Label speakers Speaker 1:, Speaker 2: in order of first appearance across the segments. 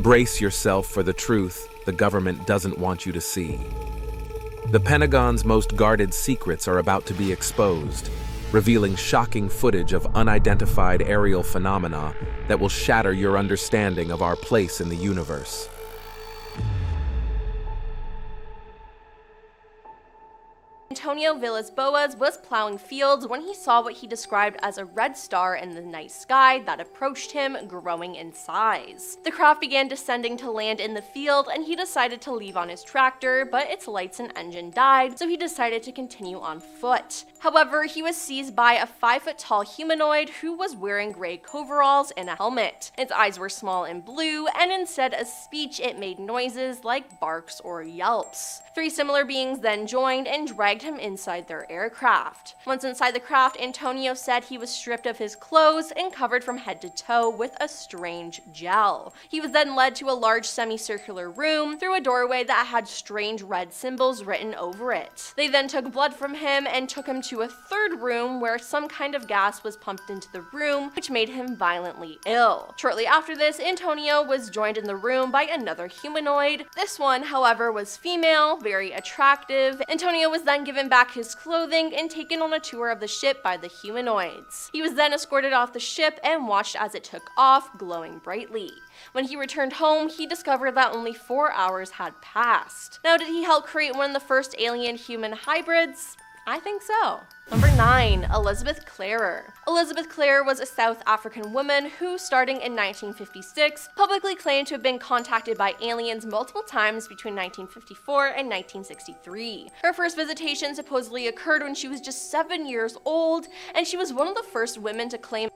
Speaker 1: Brace yourself for the truth the government doesn't want you to see. The Pentagon's most guarded secrets are about to be exposed, revealing shocking footage of unidentified aerial phenomena that will shatter your understanding of our place in the universe.
Speaker 2: Antonio Villas-Boas was plowing fields when he saw what he described as a red star in the night sky that approached him, growing in size. The craft began descending to land in the field, and he decided to leave on his tractor, but its lights and engine died, so he decided to continue on foot. However, he was seized by a 5-foot-tall humanoid who was wearing gray coveralls and a helmet. Its eyes were small and blue, and instead of speech, it made noises like barks or yelps. 3 similar beings then joined and dragged him inside their aircraft. Once inside the craft, Antonio said he was stripped of his clothes and covered from head to toe with a strange gel. He was then led to a large semicircular room through a doorway that had strange red symbols written over it. They then took blood from him and took him to a third room where some kind of gas was pumped into the room, which made him violently ill. Shortly after this, Antonio was joined in the room by another humanoid. This one, however, was female, very attractive. Antonio was then given back his clothing and taken on a tour of the ship by the humanoids. He was then escorted off the ship and watched as it took off, glowing brightly. When he returned home, he discovered that only 4 hours had passed. Now, did he help create one of the first alien-human hybrids? I think so. Number 9. Elizabeth Clarer. Elizabeth Clarer was a South African woman who, starting in 1956, publicly claimed to have been contacted by aliens multiple times between 1954 and 1963. Her first visitation supposedly occurred when she was just 7 years old, and she was one of the first women to claim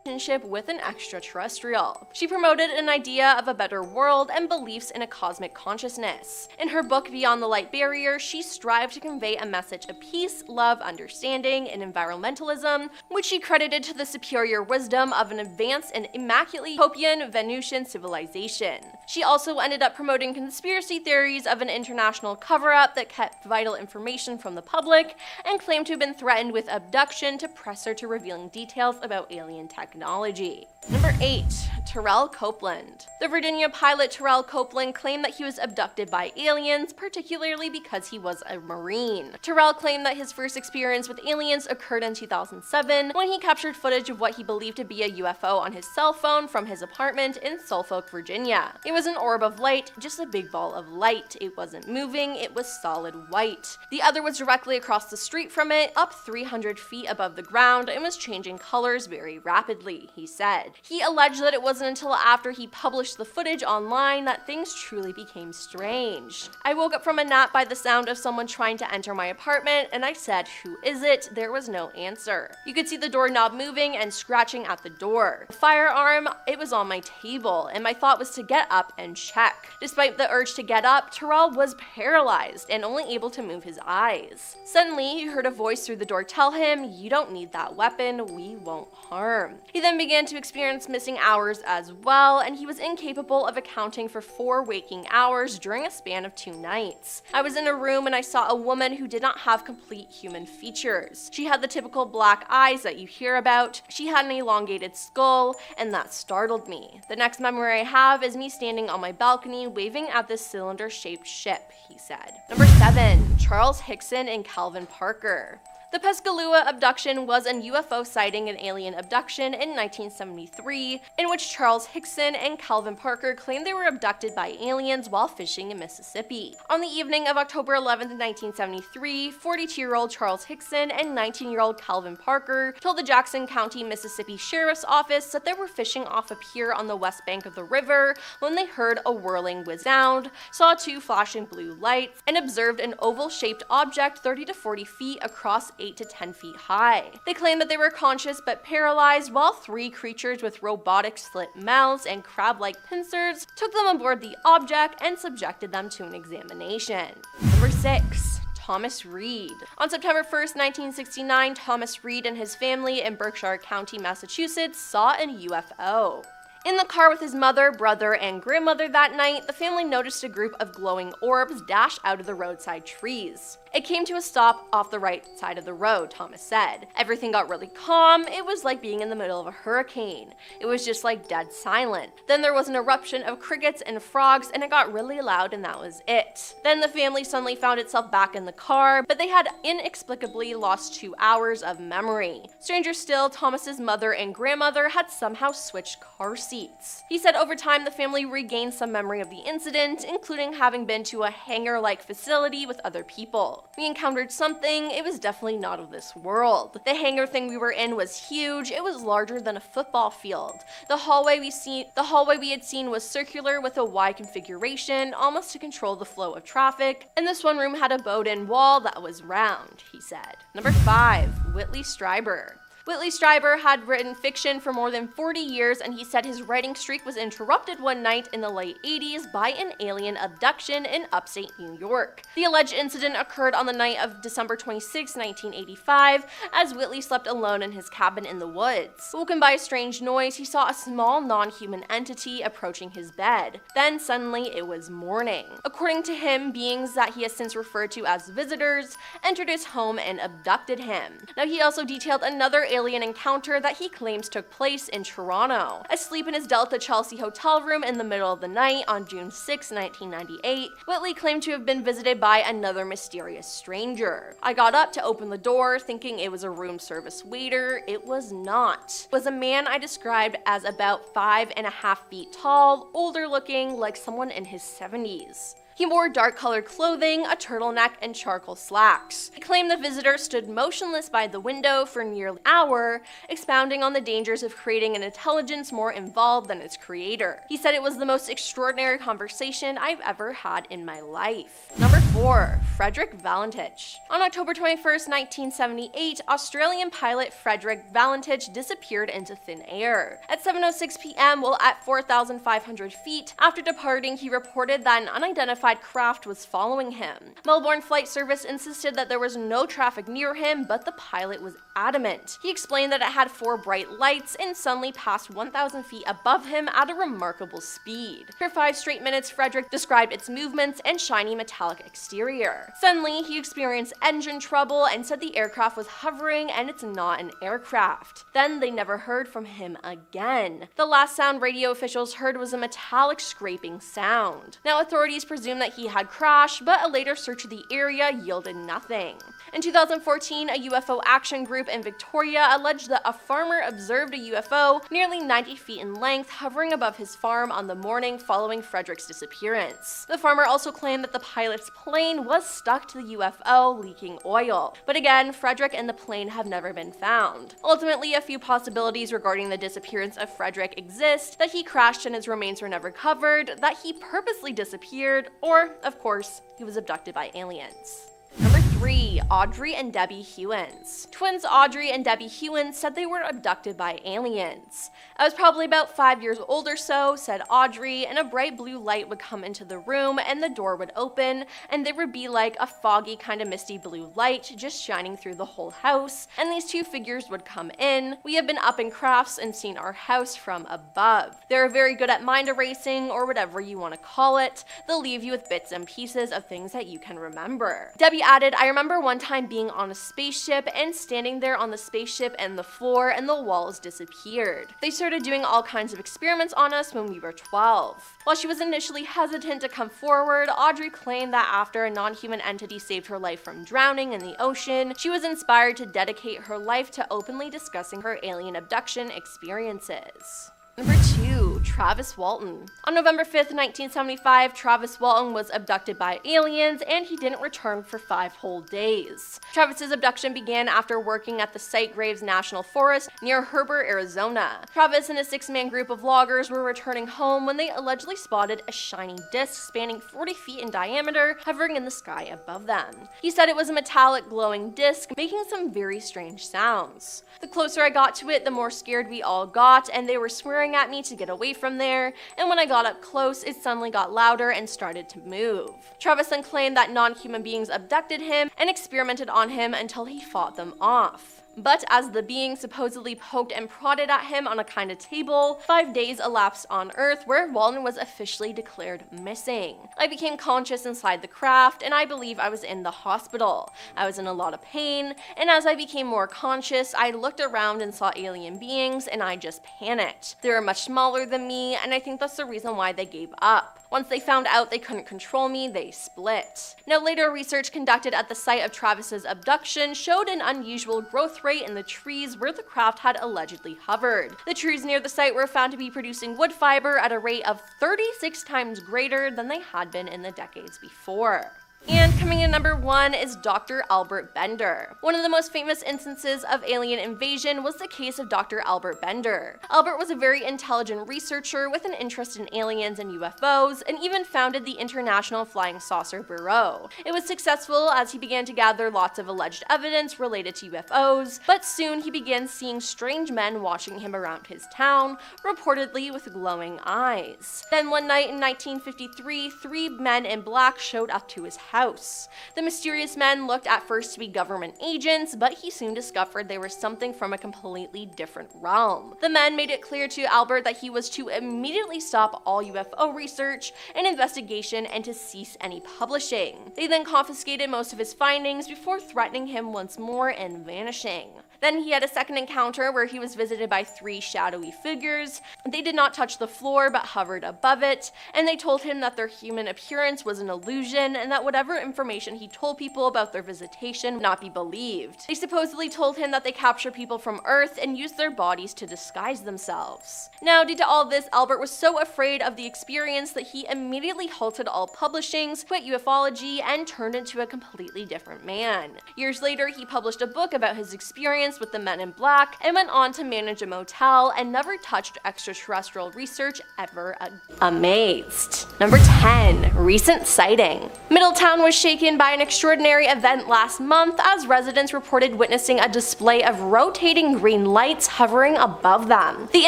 Speaker 2: relationship with an extraterrestrial. She promoted an idea of a better world and beliefs in a cosmic consciousness. In her book Beyond the Light Barrier, she strived to convey a message of peace, love, understanding, and environmentalism, which she credited to the superior wisdom of an advanced and immaculately utopian Venusian civilization. She also ended up promoting conspiracy theories of an international cover-up that kept vital information from the public and claimed to have been threatened with abduction to press her to revealing details about alien technology. Number 8. Terrell Copeland. The Virginia pilot Terrell Copeland claimed that he was abducted by aliens, particularly because he was a Marine. Terrell claimed that his first experience with aliens occurred in 2007 when he captured footage of what he believed to be a UFO on his cell phone from his apartment in Suffolk, Virginia. It was an orb of light, just a big ball of light. It wasn't moving, it was solid white. The other was directly across the street from it, up 300 feet above the ground, and was changing colors very rapidly, he said. He alleged that it wasn't until after he published the footage online that things truly became strange. I woke up from a nap by the sound of someone trying to enter my apartment, and I said, "Who is it?" There was no answer. You could see the doorknob moving and scratching at the door. The firearm, it was on my table, and my thought was to get up and check. Despite the urge to get up, Terrell was paralyzed and only able to move his eyes. Suddenly, he heard a voice through the door tell him, "You don't need that weapon, we won't harm." He then began to experience missing hours as well, and he was incapable of accounting for 4 waking hours during a span of 2 nights. I was in a room and I saw a woman who did not have complete human features. She had the typical black eyes that you hear about, she had an elongated skull, and that startled me. The next memory I have is me standing on my balcony waving at this cylinder-shaped ship, he said. Number 7. Charles Hickson and Calvin Parker. The Pescalua abduction was an UFO sighting and alien abduction in 1973, in which Charles Hickson and Calvin Parker claimed they were abducted by aliens while fishing in Mississippi. On the evening of October 11, 1973, 42-year-old Charles Hickson and 19-year-old Calvin Parker told the Jackson County, Mississippi Sheriff's Office that they were fishing off a pier on the west bank of the river when they heard a whirling whiz sound, saw 2 flashing blue lights, and observed an oval-shaped object 30 to 40 feet across 8 to 10 feet high. They claimed that they were conscious but paralyzed, while 3 creatures with robotic slit mouths and crab-like pincers took them aboard the object and subjected them to an examination. Number 6. Thomas Reed. On September 1st, 1969, Thomas Reed and his family in Berkshire County, Massachusetts saw a UFO. In the car with his mother, brother, and grandmother that night, the family noticed a group of glowing orbs dash out of the roadside trees. It came to a stop off the right side of the road, Thomas said. Everything got really calm. It was like being in the middle of a hurricane. It was just like dead silent. Then there was an eruption of crickets and frogs, and it got really loud, and that was it. Then the family suddenly found itself back in the car, but they had inexplicably lost 2 hours of memory. Stranger still, Thomas's mother and grandmother had somehow switched car seats. He said over time the family regained some memory of the incident, including having been to a hangar-like facility with other people. We encountered something. It was definitely not of this world. The hangar thing we were in was huge. It was larger than a football field. The hallway we had seen was circular with a Y configuration, almost to control the flow of traffic, and this one room had a bowed-in wall that was round, he said. Number 5, Whitley Strieber. Whitley Strieber had written fiction for more than 40 years, and he said his writing streak was interrupted one night in the late 80s by an alien abduction in upstate New York. The alleged incident occurred on the night of December 26, 1985, as Whitley slept alone in his cabin in the woods. Woken by a strange noise, he saw a small non-human entity approaching his bed. Then suddenly it was morning. According to him, beings that he has since referred to as visitors entered his home and abducted him. Now, he also detailed another alien encounter that he claims took place in Toronto. Asleep in his Delta Chelsea hotel room in the middle of the night on June 6, 1998, Whitley claimed to have been visited by another mysterious stranger. I got up to open the door thinking it was a room service waiter. It was not. It was a man I described as about 5.5 feet tall, older looking, like someone in his 70s. He wore dark-colored clothing, a turtleneck, and charcoal slacks. He claimed the visitor stood motionless by the window for nearly an hour, expounding on the dangers of creating an intelligence more involved than its creator. He said it was the most extraordinary conversation I've ever had in my life. Number 4, Frederick Valentich. On October 21st, 1978, Australian pilot Frederick Valentich disappeared into thin air. At 7:06 p.m., while at 4,500 feet, after departing, he reported that an unidentified craft was following him. Melbourne Flight Service insisted that there was no traffic near him, but the pilot was adamant. He explained that it had 4 bright lights and suddenly passed 1,000 feet above him at a remarkable speed. For 5 straight minutes, Frederick described its movements and shiny metallic exterior. Suddenly, he experienced engine trouble and said the aircraft was hovering and it's not an aircraft. Then they never heard from him again. The last sound radio officials heard was a metallic scraping sound. Now, authorities presume that he had crashed, but a later search of the area yielded nothing. In 2014, a UFO action group in Victoria alleged that a farmer observed a UFO nearly 90 feet in length hovering above his farm on the morning following Frederick's disappearance. The farmer also claimed that the pilot's plane was stuck to the UFO, leaking oil. But again, Frederick and the plane have never been found. Ultimately, a few possibilities regarding the disappearance of Frederick exist: that he crashed and his remains were never covered, that he purposely disappeared, or, of course, he was abducted by aliens. Number 3, Audrey and Debbie Hewins. Twins Audrey and Debbie Hewins said they were abducted by aliens. I was probably about 5 years old or so, said Audrey, and a bright blue light would come into the room and the door would open, and there would be like a foggy kind of misty blue light just shining through the whole house, and these 2 figures would come in. We have been up in crafts and seen our house from above. They're very good at mind erasing, or whatever you want to call it. They'll leave you with bits and pieces of things that you can remember. Debbie added, I remember one time being on a spaceship and standing there on the spaceship and the floor and the walls disappeared. They started doing all kinds of experiments on us when we were 12. While she was initially hesitant to come forward, Audrey claimed that after a non-human entity saved her life from drowning in the ocean, she was inspired to dedicate her life to openly discussing her alien abduction experiences. Number 2, Travis Walton. On November 5th, 1975, Travis Walton was abducted by aliens, and he didn't return for 5 whole days. Travis's abduction began after working at the Site Graves National Forest near Heber, Arizona. Travis and a 6-man group of loggers were returning home when they allegedly spotted a shiny disc spanning 40 feet in diameter hovering in the sky above them. He said it was a metallic glowing disc making some very strange sounds. The closer I got to it, the more scared we all got, and they were swearing at me to get away from there, and when I got up close, it suddenly got louder and started to move. Travis then claimed that non-human beings abducted him and experimented on him until he fought them off. But as the being supposedly poked and prodded at him on a kind of table, 5 days elapsed on Earth where Walden was officially declared missing. I became conscious inside the craft, and I believe I was in the hospital. I was in a lot of pain, and as I became more conscious, I looked around and saw alien beings, and I just panicked. They were much smaller than me, and I think that's the reason why they gave up. Once they found out they couldn't control me, they split. Now, later research conducted at the site of Travis's abduction showed an unusual growth rate in the trees where the craft had allegedly hovered. The trees near the site were found to be producing wood fiber at a rate of 36 times greater than they had been in the decades before. And coming in number 1 is Dr. Albert Bender. One of the most famous instances of alien invasion was the case of Dr. Albert Bender. Albert was a very intelligent researcher with an interest in aliens and UFOs, and even founded the International Flying Saucer Bureau. It was successful as he began to gather lots of alleged evidence related to UFOs, but soon he began seeing strange men watching him around his town, reportedly with glowing eyes. Then one night in 1953, 3 men in black showed up to his house. The mysterious men looked at first to be government agents, but he soon discovered they were something from a completely different realm. The men made it clear to Albert that he was to immediately stop all UFO research and investigation and to cease any publishing. They then confiscated most of his findings before threatening him once more and vanishing. Then he had a second encounter where he was visited by 3 shadowy figures. They did not touch the floor but hovered above it, and they told him that their human appearance was an illusion and that whatever information he told people about their visitation would not be believed. They supposedly told him that they capture people from Earth and use their bodies to disguise themselves. Now, due to all this, Albert was so afraid of the experience that he immediately halted all publishings, quit ufology, and turned into a completely different man. Years later, he published a book about his experience with the men in black and went on to manage a motel and never touched extraterrestrial research ever again. Amazed. Number 10. Recent sighting. Middletown was shaken by an extraordinary event last month as residents reported witnessing a display of rotating green lights hovering above them. The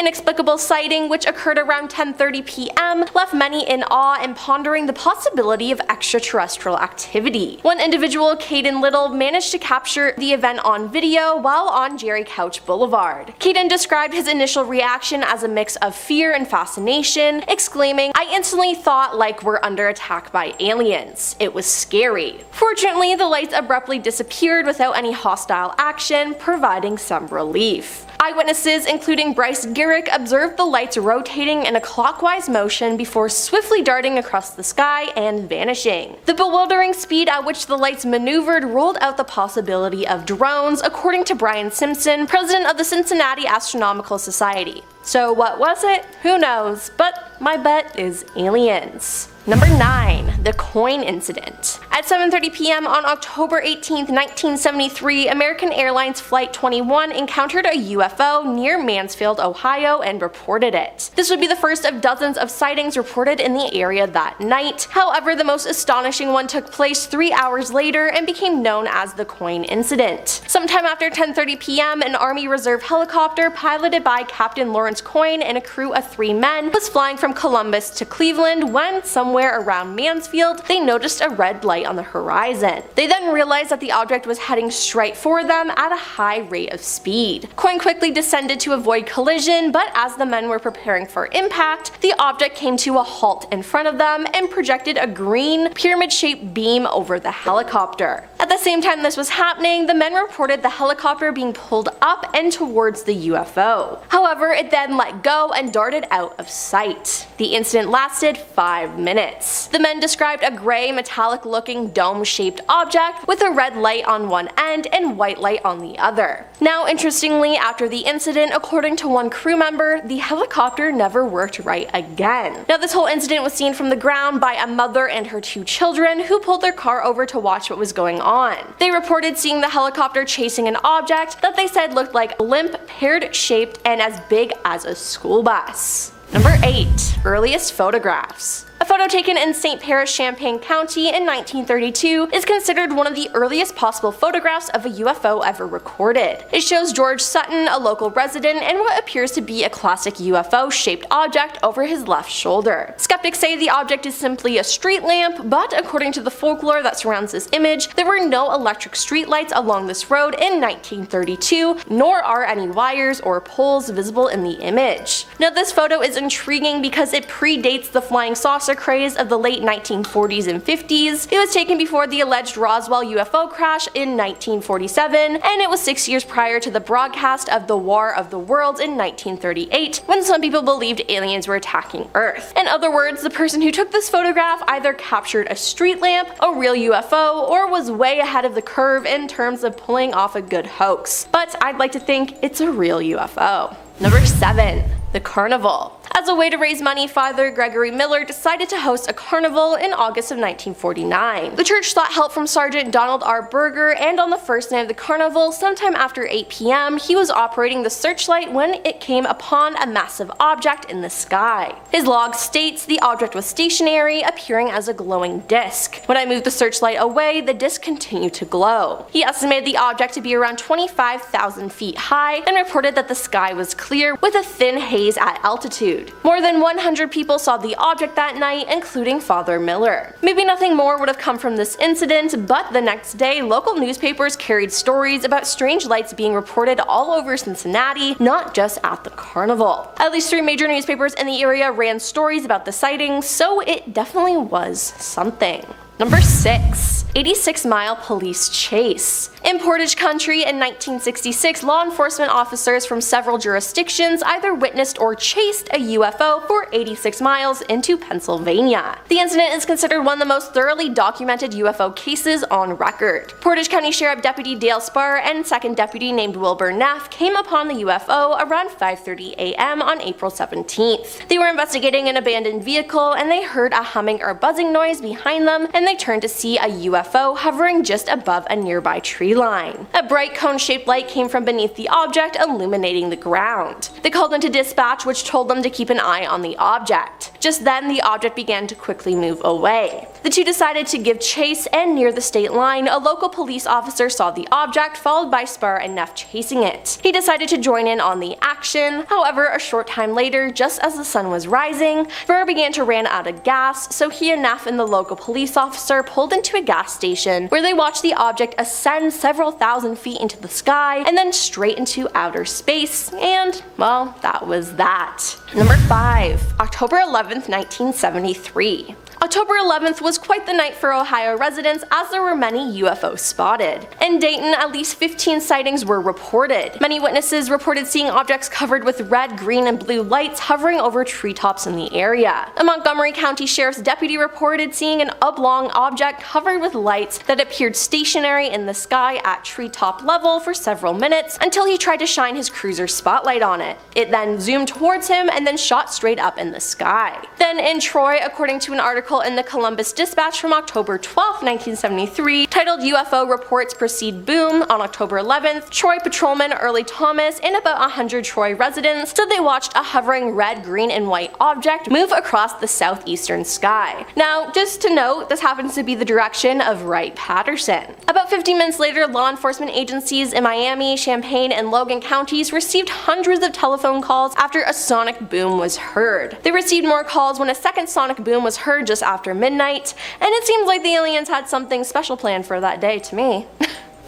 Speaker 2: inexplicable sighting, which occurred around 10:30 p.m., left many in awe and pondering the possibility of extraterrestrial activity. One individual, Caden Little, managed to capture the event on video while on Jerry Couch Boulevard. Caden described his initial reaction as a mix of fear and fascination, exclaiming, "I instantly thought like we're under attack by aliens. It was scary." Fortunately, the lights abruptly disappeared without any hostile action, providing some relief. Eyewitnesses, including Bryce Garrick, observed the lights rotating in a clockwise motion before swiftly darting across the sky and vanishing. The bewildering speed at which the lights maneuvered ruled out the possibility of drones, according to Brian Simpson, president of the Cincinnati Astronomical Society. So what was it? Who knows, but my bet is aliens. Number 9. The coin incident. At 7:30 p.m. on October 18, 1973, American Airlines Flight 21 encountered a UFO near Mansfield, Ohio, and reported it. This would be the first of dozens of sightings reported in the area that night. However, the most astonishing one took place 3 hours later and became known as the coin incident. Sometime after 10:30 p.m., an Army Reserve helicopter piloted by Captain Lawrence Coyne and a crew of 3 men was flying from Columbus to Cleveland when, somewhere around Mansfield, they noticed a red light on the horizon. They then realized that the object was heading straight for them at a high rate of speed. Coyne quickly descended to avoid collision, but as the men were preparing for impact, the object came to a halt in front of them and projected a green, pyramid-shaped beam over the helicopter. At the same time this was happening, the men reported the helicopter being pulled up and towards the UFO. However, it then let go and darted out of sight. The incident lasted 5 minutes. The men described a gray, metallic-looking dome-shaped object with a red light on one end and white light on the other. Now, interestingly, after the incident, according to one crew member, the helicopter never worked right again. Now, this whole incident was seen from the ground by a mother and her 2 children who pulled their car over to watch what was going on. They reported seeing the helicopter chasing an object that they said looked like limp, pear-shaped, and as big as a school bus. Number 8. Earliest photographs. A photo taken in St. Paris, Champaign County in 1932 is considered one of the earliest possible photographs of a UFO ever recorded. It shows George Sutton, a local resident, and what appears to be a classic UFO-shaped object over his left shoulder. Skeptics say the object is simply a street lamp, but according to the folklore that surrounds this image, there were no electric streetlights along this road in 1932, nor are any wires or poles visible in the image. Now, this photo is intriguing because it predates the flying saucer craze of the late 1940s and 50s. It was taken before the alleged Roswell UFO crash in 1947, and it was 6 years prior to the broadcast of the War of the Worlds in 1938, when some people believed aliens were attacking Earth. In other words, the person who took this photograph either captured a street lamp, a real UFO, or was way ahead of the curve in terms of pulling off a good hoax. But I'd like to think it's a real UFO. Number 7. The Carnival. As a way to raise money, Father Gregory Miller decided to host a carnival in August of 1949. The church sought help from Sergeant Donald R. Berger, and on the first night of the carnival, sometime after 8 p.m., he was operating the searchlight when it came upon a massive object in the sky. His log states the object was stationary, appearing as a glowing disc. When I moved the searchlight away, the disc continued to glow. He estimated the object to be around 25,000 feet high and reported that the sky was clear with a thin haze at altitude. More than 100 people saw the object that night, including Father Miller. Maybe nothing more would have come from this incident, but the next day, local newspapers carried stories about strange lights being reported all over Cincinnati, not just at the carnival. At least 3 major newspapers in the area ran stories about the sighting, so it definitely was something. Number 6. 86-mile police chase. In Portage Country in 1966, law enforcement officers from several jurisdictions either witnessed or chased a UFO for 86 miles into Pennsylvania. The incident is considered one of the most thoroughly documented UFO cases on record. Portage County Sheriff Deputy Dale Spar and 2nd Deputy named Wilbur Neff came upon the UFO around 5:30 a.m. on April 17th. They were investigating an abandoned vehicle and they heard a humming or buzzing noise behind them, and they turned to see a UFO hovering just above a nearby tree line. A bright cone-shaped light came from beneath the object, illuminating the ground. They called into dispatch, which told them to keep an eye on the object. Just then, the object began to quickly move away. The two decided to give chase, and near the state line, a local police officer saw the object, followed by Spar and Neff chasing it. He decided to join in on the action. However, a short time later, just as the sun was rising, Spar began to run out of gas, so he and Neff and the local police officer pulled into a gas station, where they watched the object ascend several thousand feet into the sky and then straight into outer space, and, well, that was that. Number 5. October 11th, 1973. October 11th was quite the night for Ohio residents, as there were many UFOs spotted. In Dayton, at least 15 sightings were reported. Many witnesses reported seeing objects covered with red, green, and blue lights hovering over treetops in the area. A Montgomery County Sheriff's deputy reported seeing an oblong object covered with lights that appeared stationary in the sky at treetop level for several minutes until he tried to shine his cruiser spotlight on it. It then zoomed towards him and then shot straight up in the sky. Then in Troy, according to an article in the Columbus Dispatch from October 12, 1973, titled UFO Reports Proceed Boom, on October 11th, Troy patrolman Early Thomas and about 100 Troy residents said they watched a hovering red, green, and white object move across the southeastern sky. Now, just to note, this happens to be the direction of Wright-Patterson. About 15 minutes later, law enforcement agencies in Miami, Champaign, and Logan counties received hundreds of telephone calls after a sonic boom was heard. They received more calls when a second sonic boom was heard just after midnight, and it seems like the aliens had something special planned for that day to me.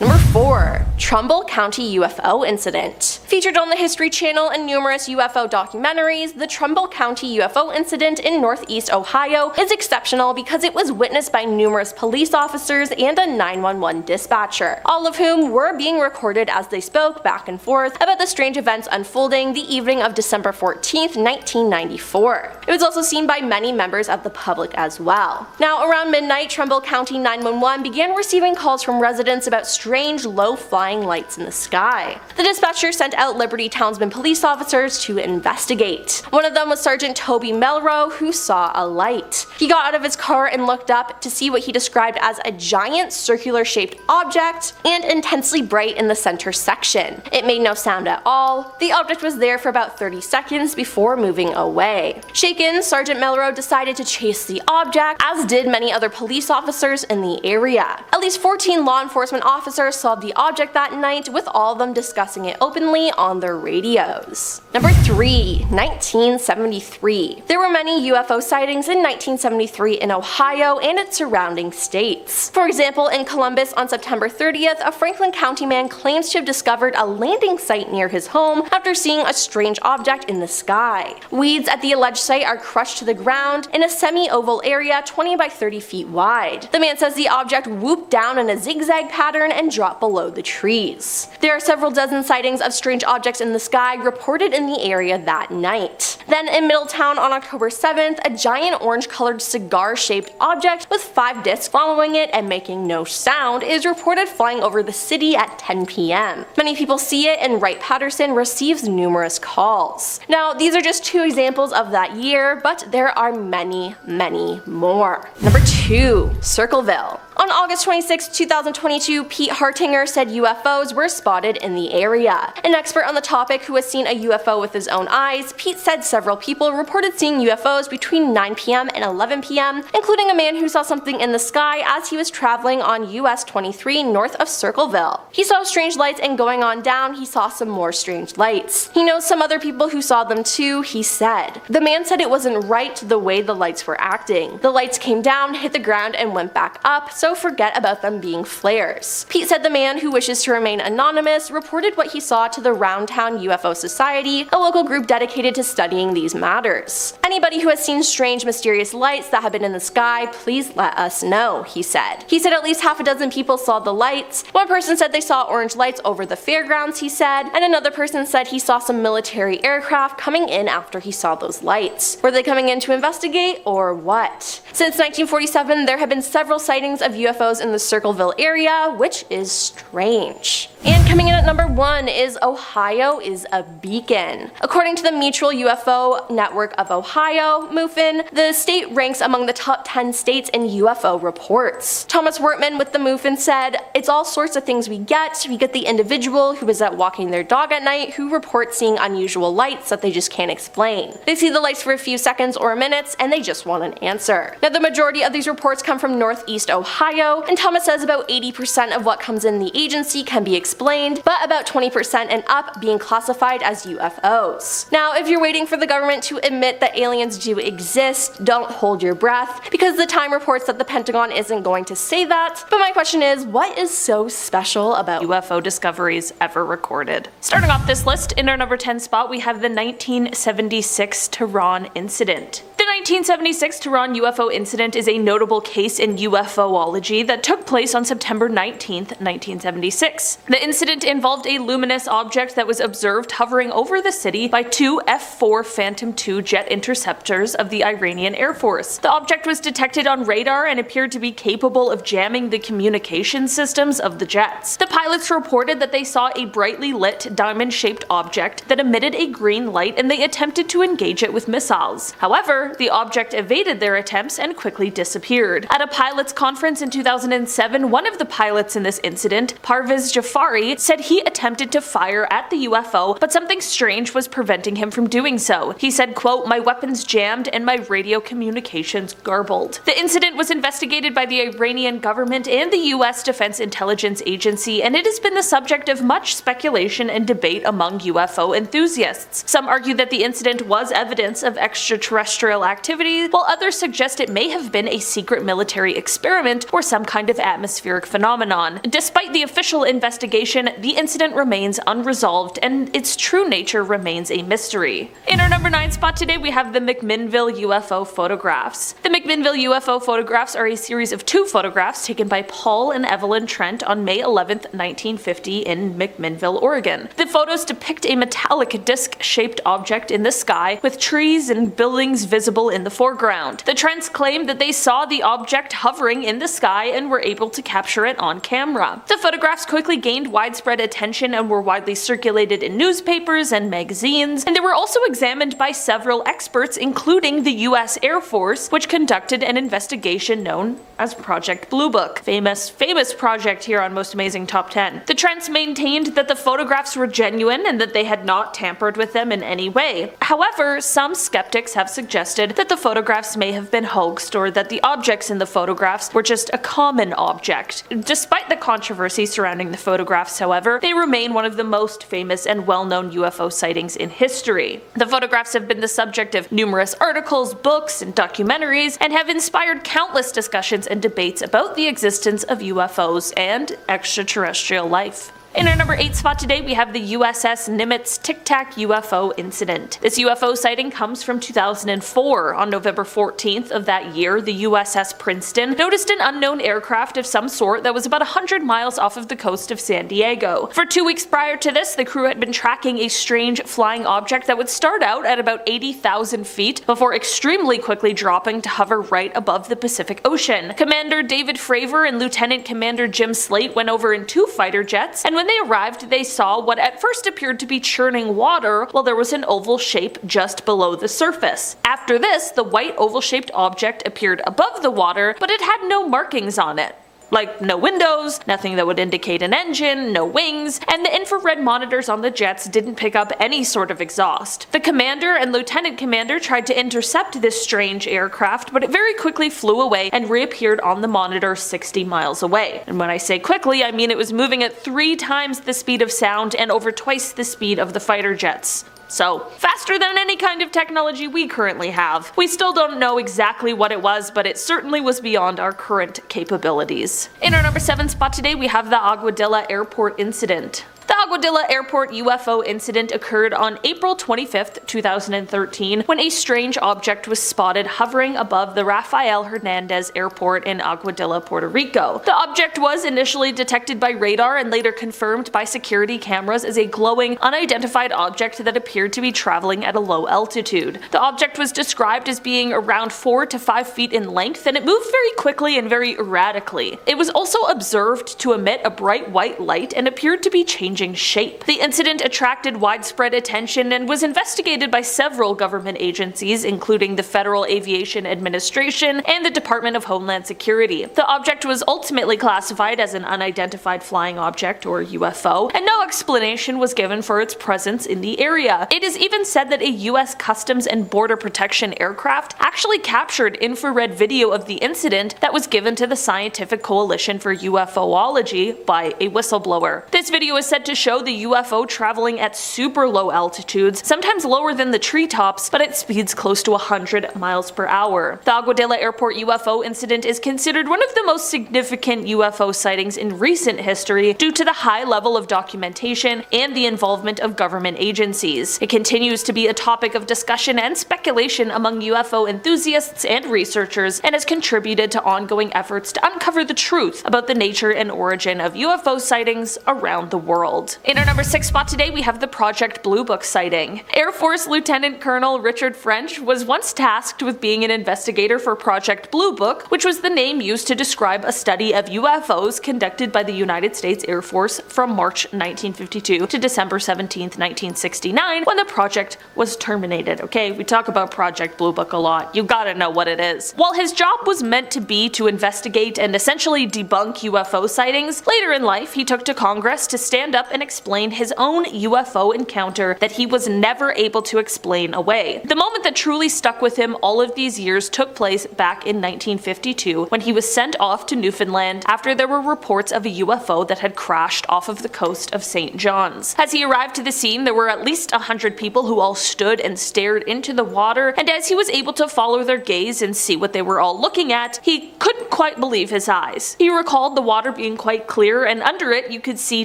Speaker 2: Number 4. Trumbull County UFO Incident. Featured on the History Channel and numerous UFO documentaries, the Trumbull County UFO incident in northeast Ohio is exceptional because it was witnessed by numerous police officers and a 911 dispatcher, all of whom were being recorded as they spoke back and forth about the strange events unfolding the evening of December 14th, 1994. It was also seen by many members of the public as well. Now, around midnight, Trumbull County 911 began receiving calls from residents about strange strange, low-flying lights in the sky. The dispatcher sent out Liberty Townsend police officers to investigate. One of them was Sergeant Toby Melrose, who saw a light. He got out of his car and looked up to see what he described as a giant circular-shaped object and intensely bright in the center section. It made no sound at all. The object was there for about 30 seconds before moving away. Shaken, Sergeant Melrose decided to chase the object, as did many other police officers in the area. At least 14 law enforcement officers saw the object that night, with all of them discussing it openly on their radios. Number 3. 1973. There were many UFO sightings in 1973 in Ohio and its surrounding states. For example, in Columbus on September 30th, a Franklin County man claims to have discovered a landing site near his home after seeing a strange object in the sky. Weeds at the alleged site are crushed to the ground in a semi-oval area 20 by 30 feet wide. The man says the object whooped down in a zigzag pattern and dropped below the trees. There are several dozen sightings of strange objects in the sky reported in the area that night. Then in Middletown on October 7th, a giant orange-colored cigar-shaped object with 5 discs following it and making no sound is reported flying over the city at 10 p.m. Many people see it, and Wright Patterson receives numerous calls. Now, these are just 2 examples of that year, but there are many, many more. Number 2. Circleville. On August 26, 2022, Pete Hartinger said UFOs were spotted in the area. An expert on the topic who has seen a UFO with his own eyes, Pete said several people reported seeing UFOs between 9 p.m. and 11 p.m., including a man who saw something in the sky as he was traveling on US 23 north of Circleville. He saw strange lights, and going on down, he saw some more strange lights. He knows some other people who saw them too, he said. The man said it wasn't right the way the lights were acting. The lights came down, hit the ground, and went back up, so forget about them being flares. Pete said the man, who wishes to remain anonymous, reported what he saw to the Roundtown UFO Society, a local group dedicated to studying these matters. Anybody who has seen strange, mysterious lights that have been in the sky, please let us know, he said. He said at least half a dozen people saw the lights. One person said they saw orange lights over the fairgrounds, he said, and another person said he saw some military aircraft coming in after he saw those lights. Were they coming in to investigate, or what? Since 1947, there have been several sightings of UFOs in the Circleville area, which is strange. And coming in at number 1 is Ohio is a beacon. According to the Mutual UFO Network of Ohio, MUFON, the state ranks among the top 10 states in UFO reports. Thomas Wortman with the MUFON said, "It's all sorts of things we get. We get the individual who is out walking their dog at night who reports seeing unusual lights that they just can't explain. They see the lights for a few seconds or minutes and they just want an answer." Now, the majority of these reports come from Northeast Ohio, and Thomas says about 80% of what comes in the agency can be explained, but about 20% and up being classified as UFOs. Now, if you're waiting for the government to admit that aliens do exist, don't hold your breath, because the Time reports that the Pentagon isn't going to say that. But my question is, what is so special about UFO discoveries ever recorded? Starting off this list, in our number 10 spot, we have the 1976 Tehran incident. The 1976 Tehran UFO incident is a notable case in UFOlogy that took place on September 19, 1976. The incident involved a luminous object that was observed hovering over the city by 2 F-4 Phantom II jet interceptors of the Iranian Air Force. The object was detected on radar and appeared to be capable of jamming the communication systems of the jets. The pilots reported that they saw a brightly lit diamond-shaped object that emitted a green light, and they attempted to engage it with missiles. However, the object evaded their attempts and quickly disappeared. At a pilots conference in 2007, one of the pilots in this incident, Parvez Jafari, said he attempted to fire at the UFO, but something strange was preventing him from doing so. He said, quote, "My weapons jammed and my radio communications garbled." The incident was investigated by the Iranian government and the US Defense Intelligence Agency, and it has been the subject of much speculation and debate among UFO enthusiasts. Some argue that the incident was evidence of extraterrestrial activity, while others suggest it may have been a secret military experiment or some kind of atmospheric phenomenon. Despite the official investigation, the incident remains unresolved and its true nature remains a mystery. In our number 9 spot today, we have the McMinnville UFO photographs. The McMinnville UFO photographs are a series of 2 photographs taken by Paul and Evelyn Trent on May 11, 1950 in McMinnville, Oregon. The photos depict a metallic disc-shaped object in the sky with trees and buildings visible in the foreground. The Trents claimed that they saw the object hovering in the sky and were able to capture it on camera.
Speaker 3: camera. The photographs quickly gained widespread attention and were widely circulated in newspapers and magazines, and they were also examined by several experts, including the US Air Force, which conducted an investigation known as Project Blue Book. Famous project here on Most Amazing Top 10. The Trents maintained that the photographs were genuine and that they had not tampered with them in any way. However, some skeptics have suggested that the photographs may have been hoaxed or that the objects in the photographs were just a common object. Despite the controversy surrounding the photographs, however, they remain one of the most famous and well-known UFO sightings in history. The photographs have been the subject of numerous articles, books, and documentaries, and have inspired countless discussions and debates about the existence of UFOs and extraterrestrial life. In our number 8 spot today, we have the USS Nimitz Tic Tac UFO incident. This UFO sighting comes from 2004. On November 14th of that year, the USS Princeton noticed an unknown aircraft of some sort that was about 100 miles off of the coast of San Diego. For 2 weeks prior to this, the crew had been tracking a strange flying object that would start out at about 80,000 feet before extremely quickly dropping to hover right above the Pacific Ocean. Commander David Fravor and Lieutenant Commander Jim Slate went over in 2 fighter jets, and when they arrived, they saw what at first appeared to be churning water while there was an oval shape just below the surface. After this, the white oval-shaped object appeared above the water, but it had no markings on it. Like no windows, nothing that would indicate an engine, no wings, and the infrared monitors on the jets didn't pick up any sort of exhaust. The commander and lieutenant commander tried to intercept this strange aircraft, but it very quickly flew away and reappeared on the monitor 60 miles away. And when I say quickly, I mean it was moving at 3 times the speed of sound and over twice the speed of the fighter jets. So, faster than any kind of technology we currently have. We still don't know exactly what it was, but it certainly was beyond our current capabilities. In our number 7 spot today, we have the Aguadilla Airport incident. The Aguadilla Airport UFO incident occurred on April 25th, 2013, when a strange object was spotted hovering above the Rafael Hernandez Airport in Aguadilla, Puerto Rico. The object was initially detected by radar and later confirmed by security cameras as a glowing, unidentified object that appeared to be traveling at a low altitude. The object was described as being around 4 to 5 feet in length, and it moved very quickly and very erratically. It was also observed to emit a bright white light and appeared to be changing shape. The incident attracted widespread attention and was investigated by several government agencies, including the Federal Aviation Administration and the Department of Homeland Security. The object was ultimately classified as an unidentified flying object, or UFO, and no explanation was given for its presence in the area. It is even said that a US Customs and Border Protection aircraft actually captured infrared video of the incident that was given to the Scientific Coalition for UFOlogy by a whistleblower. This video is said to show the UFO traveling at super low altitudes, sometimes lower than the treetops, but at speeds close to 100 miles per hour. The Aguadilla Airport UFO incident is considered one of the most significant UFO sightings in recent history due to the high level of documentation and the involvement of government agencies. It continues to be a topic of discussion and speculation among UFO enthusiasts and researchers, and has contributed to ongoing efforts to uncover the truth about the nature and origin of UFO sightings around the world. In our number 6 spot today, we have the Project Blue Book sighting. Air Force Lieutenant Colonel Richard French was once tasked with being an investigator for Project Blue Book, which was the name used to describe a study of UFOs conducted by the United States Air Force from March 1952 to December 17, 1969, when the project was terminated. Okay, we talk about Project Blue Book a lot. You gotta know what it is. While his job was meant to be to investigate and essentially debunk UFO sightings, later in life he took to Congress to stand up and explain his own UFO encounter that he was never able to explain away. The moment that truly stuck with him all of these years took place back in 1952 when he was sent off to Newfoundland after there were reports of a UFO that had crashed off of the coast of St. John's. As he arrived to the scene, there were at least 100 people who all stood and stared into the water, and as he was able to follow their gaze and see what they were all looking at, he couldn't quite believe his eyes. He recalled the water being quite clear, and under it you could see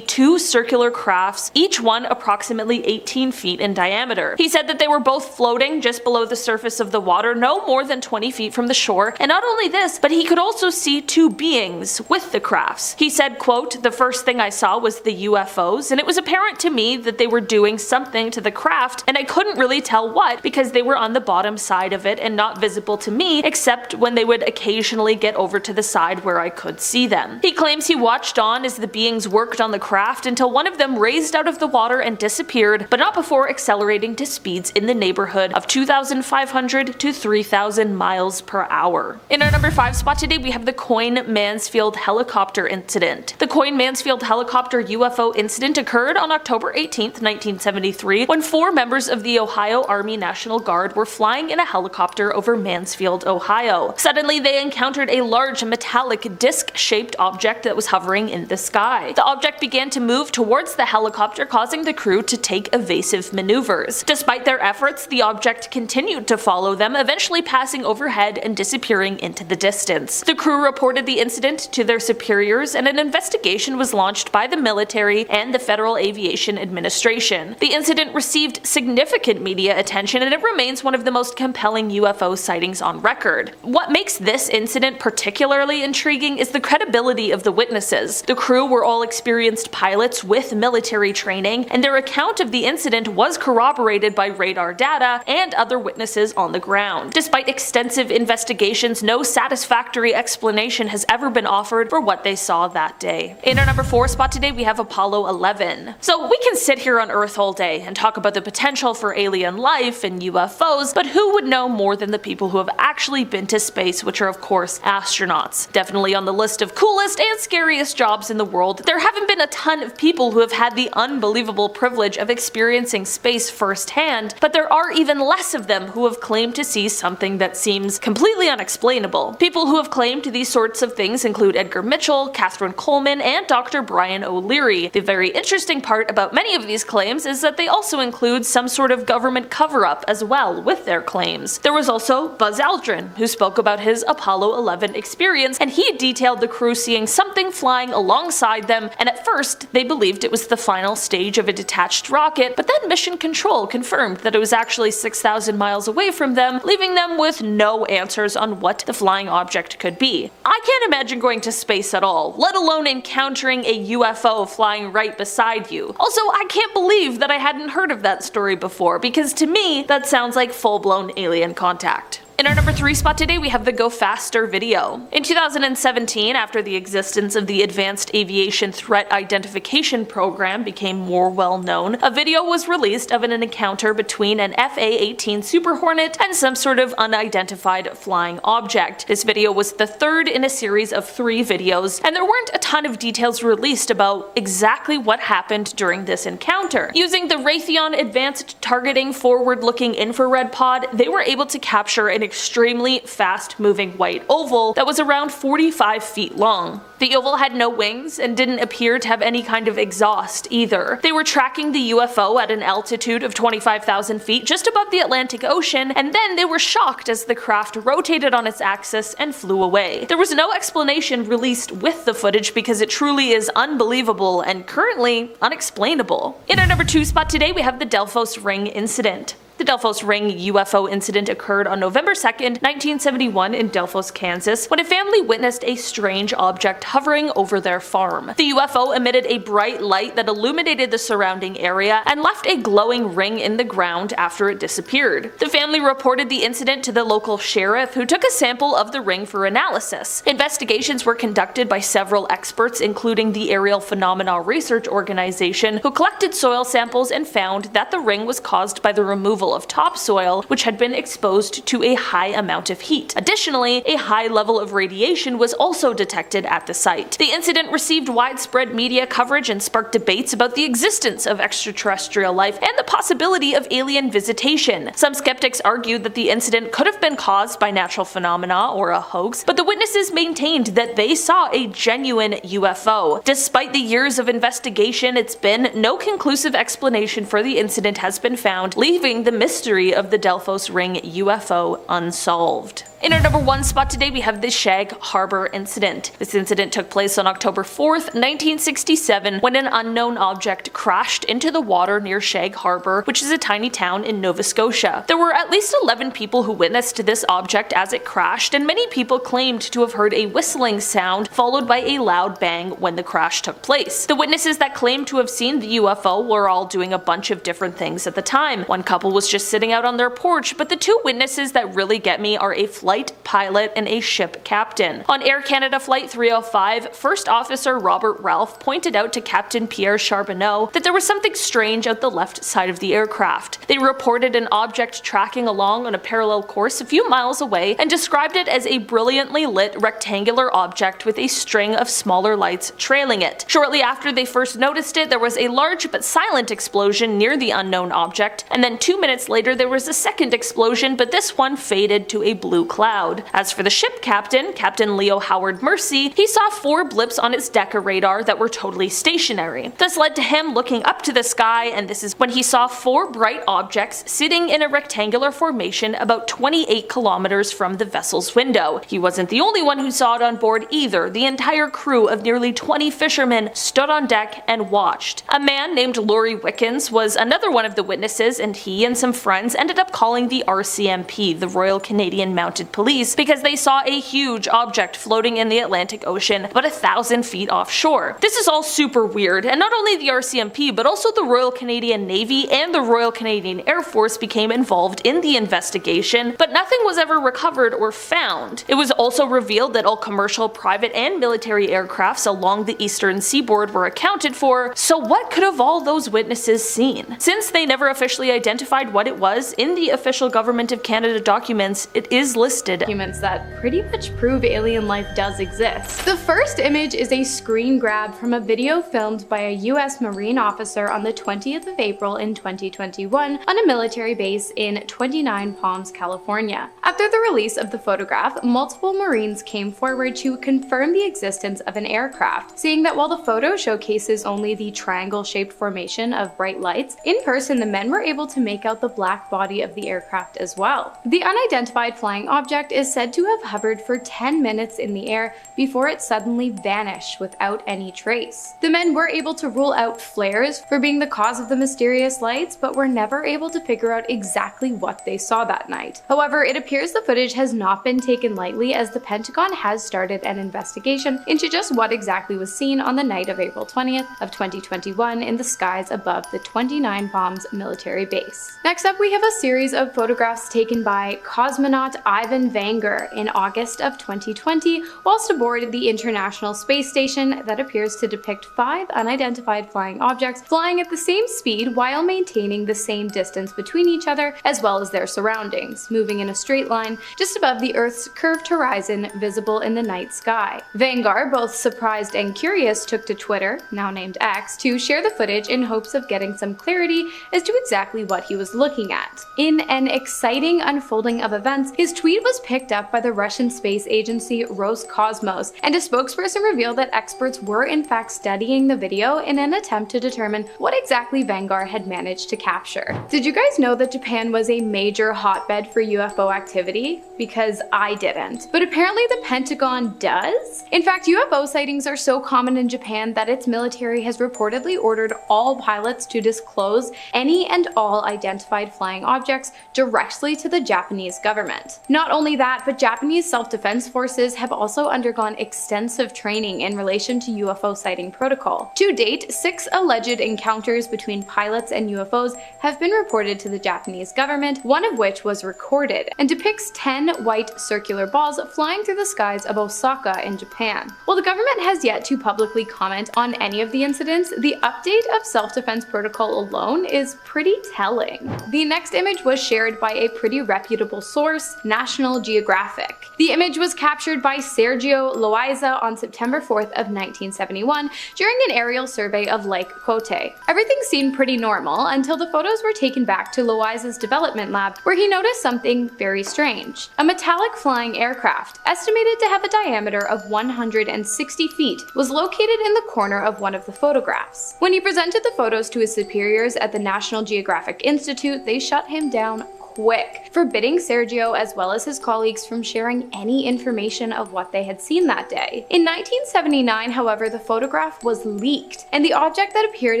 Speaker 3: 2 circular triangular crafts, each one approximately 18 feet in diameter. He said that they were both floating just below the surface of the water, no more than 20 feet from the shore, and not only this, but he could also see two beings with the crafts. He said, quote, "The first thing I saw was the UFOs, and it was apparent to me that they were doing something to the craft, and I couldn't really tell what because they were on the bottom side of it and not visible to me except when they would occasionally get over to the side where I could see them." He claims he watched on as the beings worked on the craft until one of them raised out of the water and disappeared, but not before accelerating to speeds in the neighborhood of 2,500 to 3,000 miles per hour. In our number 5 spot today, we have the Coyne-Mansfield helicopter incident. The Coyne-Mansfield helicopter UFO incident occurred on October 18, 1973, when 4 members of the Ohio Army National Guard were flying in a helicopter over Mansfield, Ohio. Suddenly, they encountered a large metallic disc-shaped object that was hovering in the sky. The object began to move towards the helicopter, causing the crew to take evasive maneuvers. Despite their efforts, the object continued to follow them, eventually passing overhead and disappearing into the distance. The crew reported the incident to their superiors, and an investigation was launched by the military and the Federal Aviation Administration. The incident received significant media attention, and it remains one of the most compelling UFO sightings on record. What makes this incident particularly intriguing is the credibility of the witnesses. The crew were all experienced pilots with military training, and their account of the incident was corroborated by radar data and other witnesses on the ground. Despite extensive investigations, no satisfactory explanation has ever been offered for what they saw that day. In our number 4 spot today, we have Apollo 11. So we can sit here on Earth all day and talk about the potential for alien life and UFOs, but who would know more than the people who have actually been to space, which are of course astronauts. Definitely on the list of coolest and scariest jobs in the world, there haven't been a ton of people who have had the unbelievable privilege of experiencing space firsthand, but there are even less of them who have claimed to see something that seems completely unexplainable. People who have claimed these sorts of things include Edgar Mitchell, Catherine Coleman, and Dr. Brian O'Leary. The very interesting part about many of these claims is that they also include some sort of government cover-up as well with their claims. There was also Buzz Aldrin, who spoke about his Apollo 11 experience, and he detailed the crew seeing something flying alongside them, and at first they believed it was the final stage of a detached rocket, but then Mission Control confirmed that it was actually 6,000 miles away from them, leaving them with no answers on what the flying object could be. I can't imagine going to space at all, let alone encountering a UFO flying right beside you. Also, I can't believe that I hadn't heard of that story before, because to me, that sounds like full-blown alien contact. In our number 3 spot today, we have the Go Faster video. In 2017, after the existence of the Advanced Aviation Threat Identification Program became more well known, a video was released of an encounter between an FA-18 Super Hornet and some sort of unidentified flying object. This video was the third in a series of 3 videos, and there weren't a ton of details released about exactly what happened during this encounter. Using the Raytheon Advanced Targeting Forward-Looking Infrared Pod, they were able to capture an extremely fast-moving white oval that was around 45 feet long. The oval had no wings and didn't appear to have any kind of exhaust either. They were tracking the UFO at an altitude of 25,000 feet just above the Atlantic Ocean, and then they were shocked as the craft rotated on its axis and flew away. There was no explanation released with the footage because it truly is unbelievable and currently unexplainable. In our number 2 spot today, we have the Delphos Ring incident. The Delphos Ring UFO incident occurred on November 2nd, 1971 in Delphos, Kansas, when a family witnessed a strange object hovering over their farm. The UFO emitted a bright light that illuminated the surrounding area and left a glowing ring in the ground after it disappeared. The family reported the incident to the local sheriff, who took a sample of the ring for analysis. Investigations were conducted by several experts, including the Aerial Phenomena Research Organization, who collected soil samples and found that the ring was caused by the removal of topsoil, which had been exposed to a high amount of heat. Additionally, a high level of radiation was also detected at the site. The incident received widespread media coverage and sparked debates about the existence of extraterrestrial life and the possibility of alien visitation. Some skeptics argued that the incident could have been caused by natural phenomena or a hoax, but the witnesses maintained that they saw a genuine UFO. Despite the years of investigation, it's been no conclusive explanation for the incident has been found, leaving the mystery of the Delphos Ring UFO unsolved. In our number 1 spot today, we have the Shag Harbor incident. This incident took place on October 4th, 1967, when an unknown object crashed into the water near Shag Harbor, which is a tiny town in Nova Scotia. There were at least 11 people who witnessed this object as it crashed, and many people claimed to have heard a whistling sound followed by a loud bang when the crash took place. The witnesses that claimed to have seen the UFO were all doing a bunch of different things at the time. One couple was just sitting out on their porch, but the two witnesses that really get me are a flight pilot and a ship captain. On Air Canada Flight 305, First Officer Robert Ralph pointed out to Captain Pierre Charbonneau that there was something strange out the left side of the aircraft. They reported an object tracking along on a parallel course a few miles away and described it as a brilliantly lit rectangular object with a string of smaller lights trailing it. Shortly after they first noticed it, there was a large but silent explosion near the unknown object, and then 2 minutes later there was a second explosion, but this one faded to a blue cloud. As for the ship captain, Captain Leo Howard Mercy, he saw 4 blips on its Decca radar that were totally stationary. This led to him looking up to the sky, and this is when he saw 4 bright objects sitting in a rectangular formation about 28 kilometers from the vessel's window. He wasn't the only one who saw it on board either. The entire crew of nearly 20 fishermen stood on deck and watched. A man named Laurie Wickens was another one of the witnesses, and he and some friends ended up calling the RCMP, the Royal Canadian Mounted Police, because they saw a huge object floating in the Atlantic Ocean about 1,000 feet offshore. This is all super weird, and not only the RCMP but also the Royal Canadian Navy and the Royal Canadian Air Force became involved in the investigation, but nothing was ever recovered or found. It was also revealed that all commercial, private, and military aircrafts along the eastern seaboard were accounted for, so what could have all those witnesses seen? Since they never officially identified what it was, in the official Government of Canada documents, it is listed.
Speaker 4: Documents that pretty much prove alien life does exist. The first image is a screen grab from a video filmed by a US Marine officer on the 20th of April in 2021 on a military base in 29 Palms, California. After the release of the photograph, multiple Marines came forward to confirm the existence of an aircraft, saying that while the photo showcases only the triangle-shaped formation of bright lights, in person the men were able to make out the black body of the aircraft as well. The unidentified flying object is said to have hovered for 10 minutes in the air before it suddenly vanished without any trace. The men were able to rule out flares for being the cause of the mysterious lights, but were never able to figure out exactly what they saw that night. However, it appears the footage has not been taken lightly, as the Pentagon has started an investigation into just what exactly was seen on the night of April 20th of 2021 in the skies above the 29 Palms military base. Next up, we have a series of photographs taken by cosmonaut Ivan Vanger in August of 2020 whilst aboard the International Space Station that appears to depict 5 unidentified flying objects flying at the same speed while maintaining the same distance between each other as well as their surroundings, moving in a straight line just above the Earth's curved horizon visible in the night sky. Vanguard, both surprised and curious, took to Twitter, now named X, to share the footage in hopes of getting some clarity as to exactly what he was looking at. In an exciting unfolding of events, his tweet was picked up by the Russian space agency Roscosmos, and a spokesperson revealed that experts were in fact studying the video in an attempt to determine what exactly Vanguard had managed to capture. Did you guys know that Japan was a major hotbed for UFO activity? Because I didn't. But apparently the Pentagon does? In fact, UFO sightings are so common in Japan that its military has reportedly ordered all pilots to disclose any and all identified flying objects directly to the Japanese government. Not only that, but Japanese self-defense forces have also undergone extensive training in relation to UFO sighting protocol. To date, 6 alleged encounters between pilots and UFOs have been reported to the Japanese government, one of which was recorded, and depicts 10 white circular balls flying through the skies of Osaka in Japan. While the government has yet to publicly comment on any of the incidents, the update of self-defense protocol alone is pretty telling. The next image was shared by a pretty reputable source, National Geographic. The image was captured by Sergio Loaiza on September 4th of 1971 during an aerial survey of Lake Cote. Everything seemed pretty normal until the photos were taken back to Loaiza's development lab, where he noticed something very strange. A metallic flying aircraft, estimated to have a diameter of 160 feet, was located in the corner of one of the photographs. When he presented the photos to his superiors at the National Geographic Institute, they shut him down quick, forbidding Sergio as well as his colleagues from sharing any information of what they had seen that day. In 1979, however, the photograph was leaked, and the object that appeared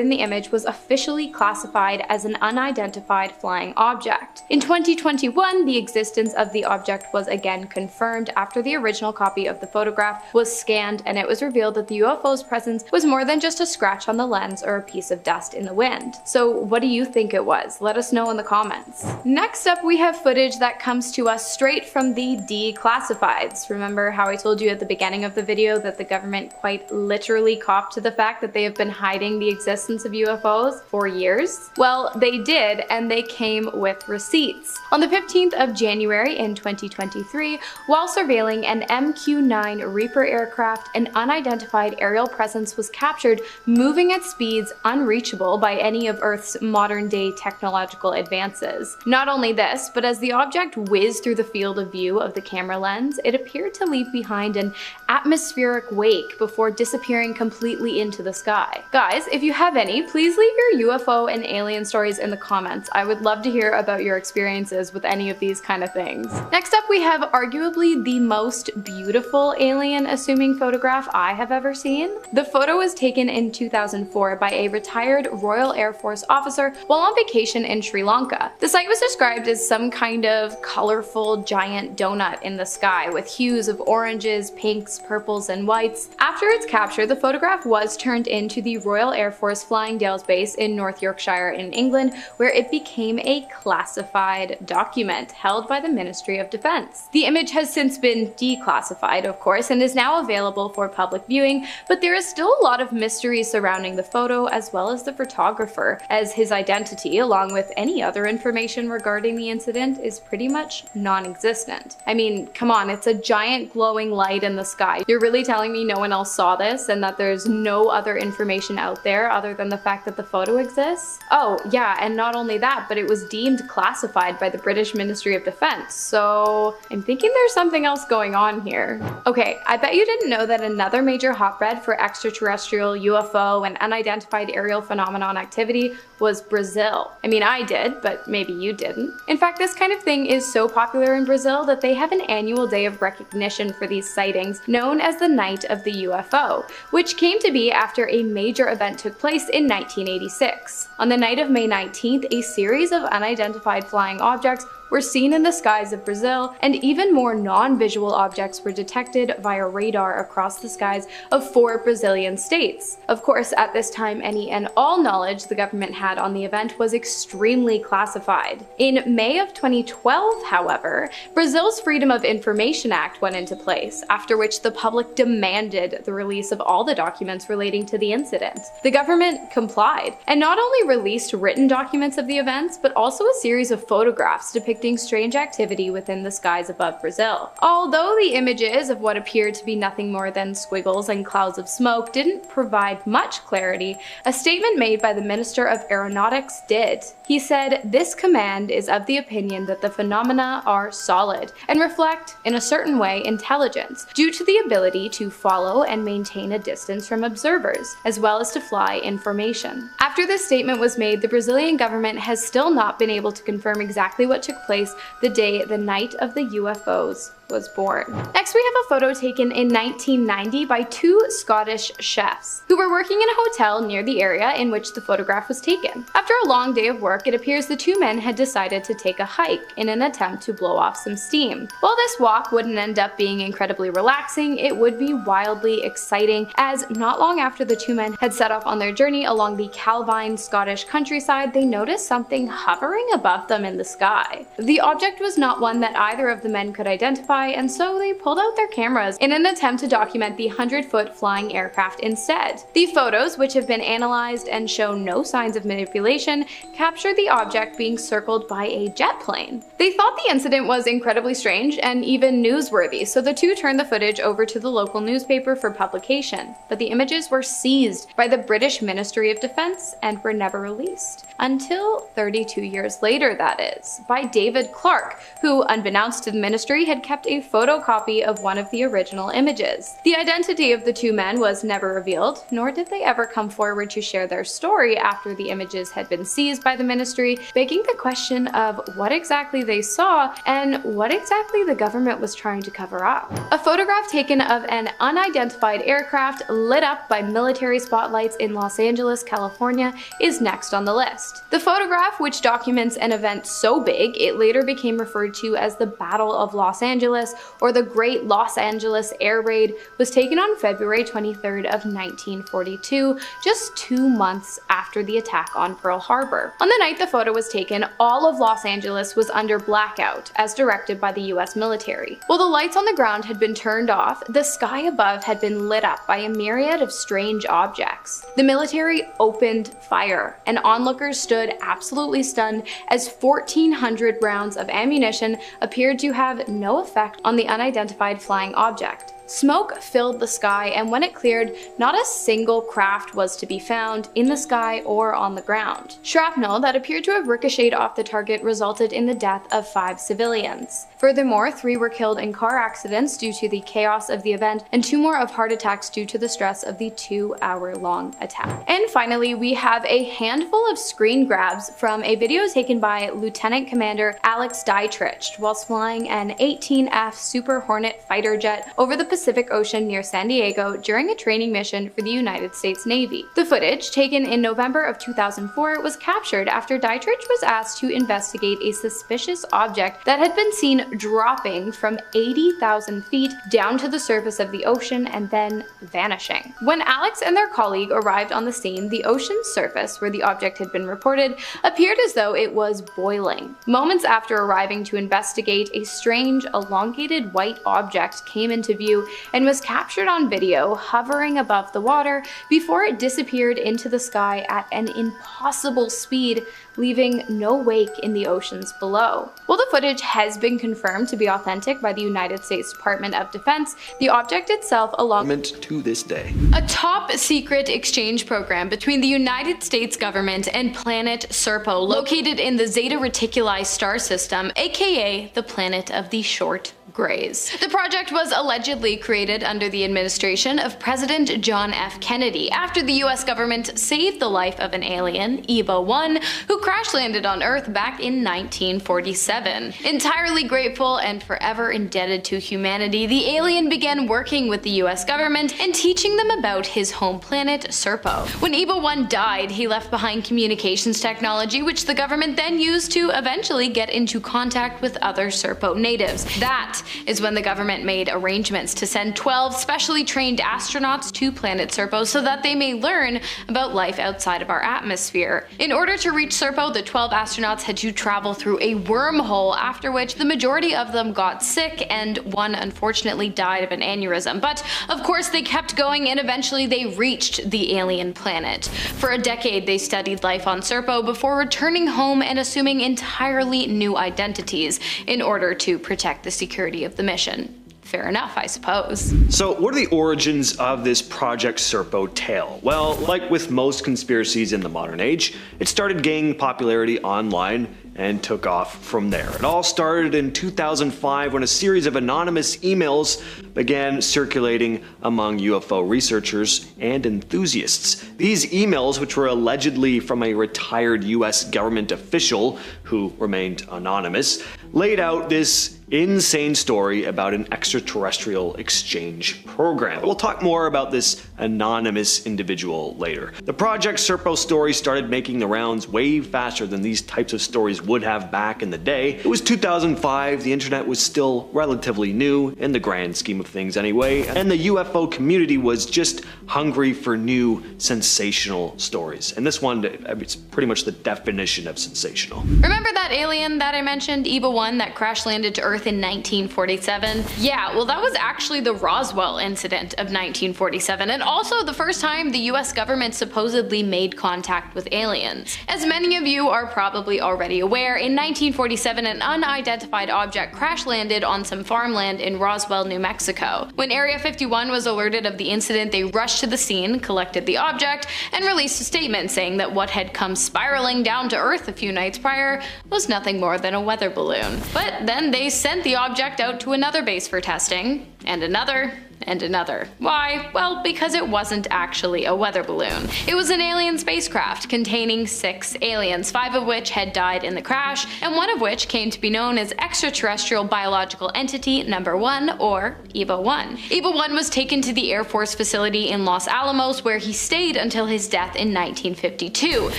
Speaker 4: in the image was officially classified as an unidentified flying object. In 2021, the existence of the object was again confirmed after the original copy of the photograph was scanned, and it was revealed that the UFO's presence was more than just a scratch on the lens or a piece of dust in the wind. So what do you think it was? Let us know in the comments. Next up, we have footage that comes to us straight from the declassifieds. Remember how I told you at the beginning of the video that the government quite literally copped to the fact that they have been hiding the existence of UFOs for years? Well, they did, and they came with receipts. On the 15th of January in 2023, while surveilling an MQ-9 Reaper aircraft, an unidentified aerial presence was captured moving at speeds unreachable by any of Earth's modern-day technological advances. Not only this, but as the object whizzed through the field of view of the camera lens, it appeared to leave behind an atmospheric wake before disappearing completely into the sky. Guys, if you have any, please leave your UFO and alien stories in the comments. I would love to hear about your experiences with any of these kind of things. Next up, we have arguably the most beautiful alien assuming photograph I have ever seen. The photo was taken in 2004 by a retired Royal Air Force officer while on vacation in Sri Lanka. The sight was described as some kind of colorful giant donut in the sky with hues of oranges, pinks, purples, and whites. After its capture, the photograph was turned into the Royal Air Force Flyingdales base in North Yorkshire in England, where it became a classified document held by the Ministry of Defense. The image has since been declassified, of course, and is now available for public viewing, but there is still a lot of mystery surrounding the photo as well as the photographer, as his identity, along with any other information regarding the incident, is pretty much non-existent. I mean, come on, it's a giant glowing light in the sky. You're really telling me no one else saw this and that there's no other information out there other than the fact that the photo exists? Oh, yeah, and not only that, but it was deemed classified by the British Ministry of Defense, so I'm thinking there's something else going on here. Okay, I bet you didn't know that another major hotbed for extraterrestrial, UFO, and unidentified aerial phenomenon activity was Brazil. I mean, I did, but maybe you didn't. In fact, this kind of thing is so popular in Brazil that they have an annual day of recognition for these sightings known as the Night of the UFO, which came to be after a major event took place in 1986. On the night of May 19th, a series of unidentified flying objects were seen in the skies of Brazil, and even more non-visual objects were detected via radar across the skies of 4 Brazilian states. Of course, at this time, any and all knowledge the government had on the event was extremely classified. In May of 2012, however, Brazil's Freedom of Information Act went into place, after which the public demanded the release of all the documents relating to the incident. The government complied, and not only released written documents of the events, but also a series of photographs depicting strange activity within the skies above Brazil. Although the images of what appeared to be nothing more than squiggles and clouds of smoke didn't provide much clarity, a statement made by the Minister of Aeronautics did. He said, "This command is of the opinion that the phenomena are solid and reflect, in a certain way, intelligence, due to the ability to follow and maintain a distance from observers, as well as to fly information." After this statement was made, the Brazilian government has still not been able to confirm exactly what took place the day the Night of the UFOs was born. Next, we have a photo taken in 1990 by 2 Scottish chefs who were working in a hotel near the area in which the photograph was taken. After a long day of work, it appears the 2 men had decided to take a hike in an attempt to blow off some steam. While this walk wouldn't end up being incredibly relaxing, it would be wildly exciting, as not long after the 2 men had set off on their journey along the Calvine Scottish countryside, they noticed something hovering above them in the sky. The object was not one that either of the men could identify, and so they pulled out their cameras in an attempt to document the 100-foot flying aircraft instead. The photos, which have been analyzed and show no signs of manipulation, capture the object being circled by a jet plane. They thought the incident was incredibly strange and even newsworthy, so the 2 turned the footage over to the local newspaper for publication, but the images were seized by the British Ministry of Defense and were never released. Until 32 years later, that is, by David Clark, who, unbeknownst to the ministry, had kept kept a photocopy of one of the original images. The identity of the two men was never revealed, nor did they ever come forward to share their story after the images had been seized by the ministry, begging the question of what exactly they saw and what exactly the government was trying to cover up. A photograph taken of an unidentified aircraft lit up by military spotlights in Los Angeles, California, is next on the list. The photograph, which documents an event so big it later became referred to as the Battle of Los Angeles or the Great Los Angeles Air Raid, was taken on February 23rd of 1942, just 2 months after the attack on Pearl Harbor. On the night the photo was taken, all of Los Angeles was under blackout, as directed by the US military. While the lights on the ground had been turned off, the sky above had been lit up by a myriad of strange objects. The military opened fire, and onlookers stood absolutely stunned as 1,400 rounds of ammunition appeared to have no effect on the unidentified flying object. Smoke filled the sky, and when it cleared, not a single craft was to be found in the sky or on the ground. Shrapnel that appeared to have ricocheted off the target resulted in the death of 5 civilians. Furthermore, 3 were killed in car accidents due to the chaos of the event, and 2 more of heart attacks due to the stress of the 2-hour-long attack. And finally, we have a handful of screen grabs from a video taken by Lieutenant Commander Alex Dietrich whilst flying an 18F Super Hornet fighter jet over the Pacific Ocean near San Diego during a training mission for the United States Navy. The footage, taken in November of 2004, was captured after Dietrich was asked to investigate a suspicious object that had been seen dropping from 80,000 feet down to the surface of the ocean and then vanishing. When Alex and their colleague arrived on the scene, the ocean's surface, where the object had been reported, appeared as though it was boiling. Moments after arriving to investigate, a strange, elongated white object came into view and was captured on video hovering above the water before it disappeared into the sky at an impossible speed, leaving no wake in the oceans below. While the footage has been confirmed to be authentic by the United States Department of Defense, the object itself, along
Speaker 5: to this day,
Speaker 4: a top secret exchange program between the United States government and planet Serpo, located in the Zeta Reticuli star system, aka the planet of the short grays. The project was allegedly created under the administration of President John F. Kennedy after the US government saved the life of an alien, EBO-1, who crash-landed on Earth back in 1947. Entirely grateful and forever indebted to humanity, the alien began working with the US government and teaching them about his home planet, Serpo. When EBO-1 died, he left behind communications technology, which the government then used to eventually get into contact with other Serpo natives. That is when the government made arrangements to send 12 specially trained astronauts to planet Serpo so that they may learn about life outside of our atmosphere. In order to reach Serpo, the 12 astronauts had to travel through a wormhole, after which the majority of them got sick and one unfortunately died of an aneurysm. But of course they kept going and eventually they reached the alien planet. For a decade they studied life on Serpo before returning home and assuming entirely new identities in order to protect the security of the mission. Fair enough, I suppose.
Speaker 5: So what are the origins of this Project Serpo tale? Well, like with most conspiracies in the modern age, it started gaining popularity online and took off from there. It all started in 2005 when a series of anonymous emails began circulating among UFO researchers and enthusiasts. These emails, which were allegedly from a retired US government official who remained anonymous, laid out this insane story about an extraterrestrial exchange program. We'll talk more about this anonymous individual later. The Project Serpo story started making the rounds way faster than these types of stories would have back in the day. It was 2005, the internet was still relatively new in the grand scheme of things anyway, and the UFO community was just hungry for new sensational stories. And this one, it's pretty much the definition of sensational.
Speaker 4: Remember that alien that I mentioned, EBO-1, that crash landed to Earth in 1947? Yeah, well that was actually the Roswell incident of 1947, and also the first time the US government supposedly made contact with aliens. As many of you are probably already aware, in 1947 an unidentified object crash landed on some farmland in Roswell, New Mexico. When Area 51 was alerted of the incident, they rushed to the scene, collected the object, and released a statement saying that what had come spiraling down to Earth a few nights prior was nothing more than a weather balloon. But then they sent the object out to another base for testing, and another, and another. Why? Well, because it wasn't actually a weather balloon. It was an alien spacecraft containing 6 aliens, 5 of which had died in the crash, and 1 of which came to be known as Extraterrestrial Biological Entity Number 1, or EBA-1. EBA-1 was taken to the Air Force facility in Los Alamos, where he stayed until his death in 1952.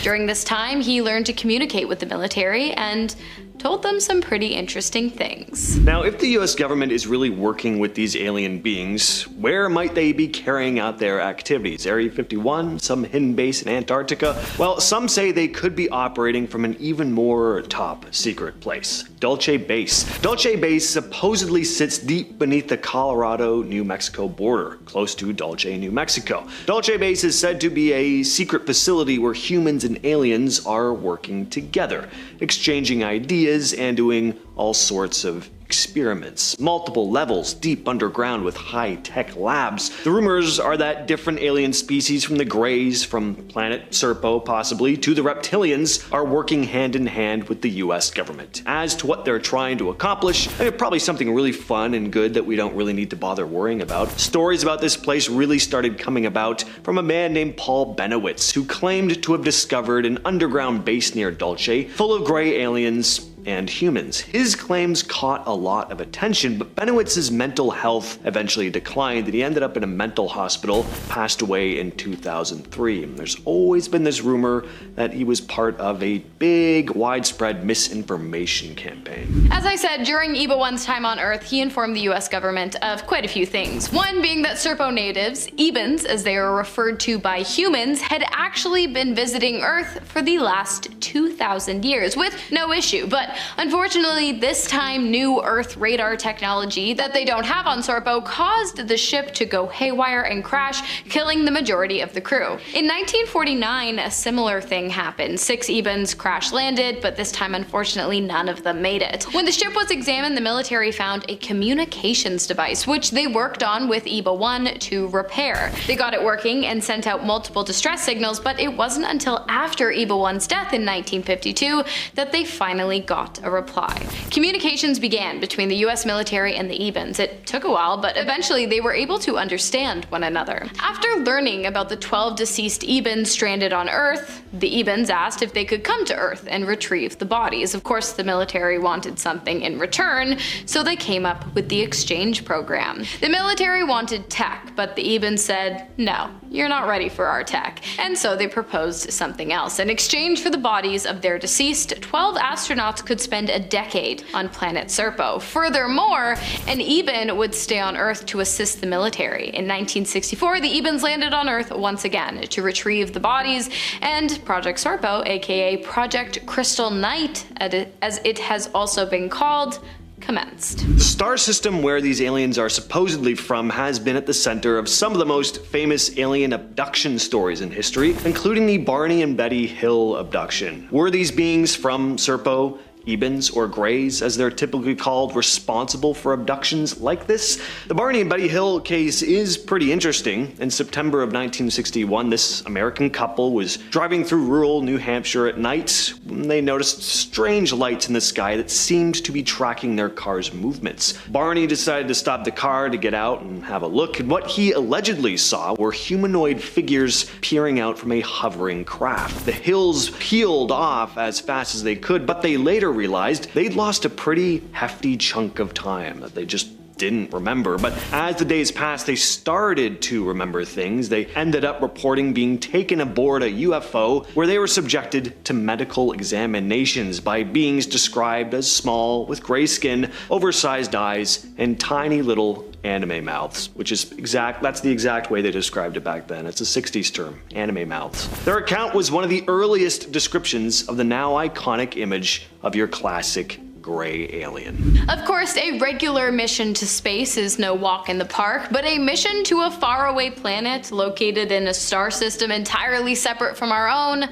Speaker 4: During this time, he learned to communicate with the military and told them some pretty interesting things.
Speaker 5: Now, if the US government is really working with these alien beings, where might they be carrying out their activities? Area 51? Some hidden base in Antarctica? Well, some say they could be operating from an even more top secret place. Dulce Base. Dulce Base supposedly sits deep beneath the Colorado-New Mexico border, close to Dulce, New Mexico. Dulce Base is said to be a secret facility where humans and aliens are working together, exchanging ideas and doing all sorts of experiments. Multiple levels deep underground with high-tech labs. The rumors are that different alien species, from the Greys, from planet Serpo possibly, to the reptilians, are working hand in hand with the US government. As to what they're trying to accomplish, probably something really fun and good that we don't really need to bother worrying about. Stories about this place really started coming about from a man named Paul Benowitz, who claimed to have discovered an underground base near Dulce, full of gray aliens and humans. His claims caught a lot of attention, but Benowitz's mental health eventually declined, and he ended up in a mental hospital, passed away in 2003. And there's always been this rumor that he was part of a big, widespread misinformation campaign.
Speaker 4: As I said, during EBA-1's time on Earth, he informed the US government of quite a few things. One being that Serpo natives, Ebans as they are referred to by humans, had actually been visiting Earth for the last 2,000 years, with no issue. But unfortunately, this time new Earth radar technology that they don't have on Serpo caused the ship to go haywire and crash, killing the majority of the crew. In 1949, a similar thing happened. 6 Ebans crash landed, but this time unfortunately none of them made it. When the ship was examined, the military found a communications device, which they worked on with EBA-1 to repair. They got it working and sent out multiple distress signals, but it wasn't until after EBA-1's death in 1952 that they finally got a reply. Communications began between the US military and the Ebans. It took a while, but eventually they were able to understand one another. After learning about the 12 deceased Ebans stranded on Earth, the Ebans asked if they could come to Earth and retrieve the bodies. Of course, the military wanted something in return, so they came up with the exchange program. The military wanted tech, but the Ebans said, no, you're not ready for our tech. And so they proposed something else. In exchange for the bodies of their deceased, 12 astronauts could spend a decade on planet Serpo. Furthermore, an Eban would stay on Earth to assist the military. In 1964, the Ebans landed on Earth once again to retrieve the bodies, and Project Serpo, aka Project Crystal Night, as it has also been called, commenced.
Speaker 5: The star system where these aliens are supposedly from has been at the center of some of the most famous alien abduction stories in history, including the Barney and Betty Hill abduction. Were these beings from Serpo, Ebans, or Greys, as they're typically called, responsible for abductions like this? The Barney and Betty Hill case is pretty interesting. In September of 1961, this American couple was driving through rural New Hampshire at night when they noticed strange lights in the sky that seemed to be tracking their car's movements. Barney decided to stop the car to get out and have a look, and what he allegedly saw were humanoid figures peering out from a hovering craft. The Hills peeled off as fast as they could, but they later realized they'd lost a pretty hefty chunk of time that they just didn't remember. But as the days passed, they started to remember things. They ended up reporting being taken aboard a UFO where they were subjected to medical examinations by beings described as small, with gray skin, oversized eyes, and tiny little anime mouths, that's the exact way they described it back then. It's a 60s term, anime mouths. Their account was one of the earliest descriptions of the now iconic image of your classic gray alien.
Speaker 4: Of course, a regular mission to space is no walk in the park, but a mission to a faraway planet located in a star system entirely separate from our own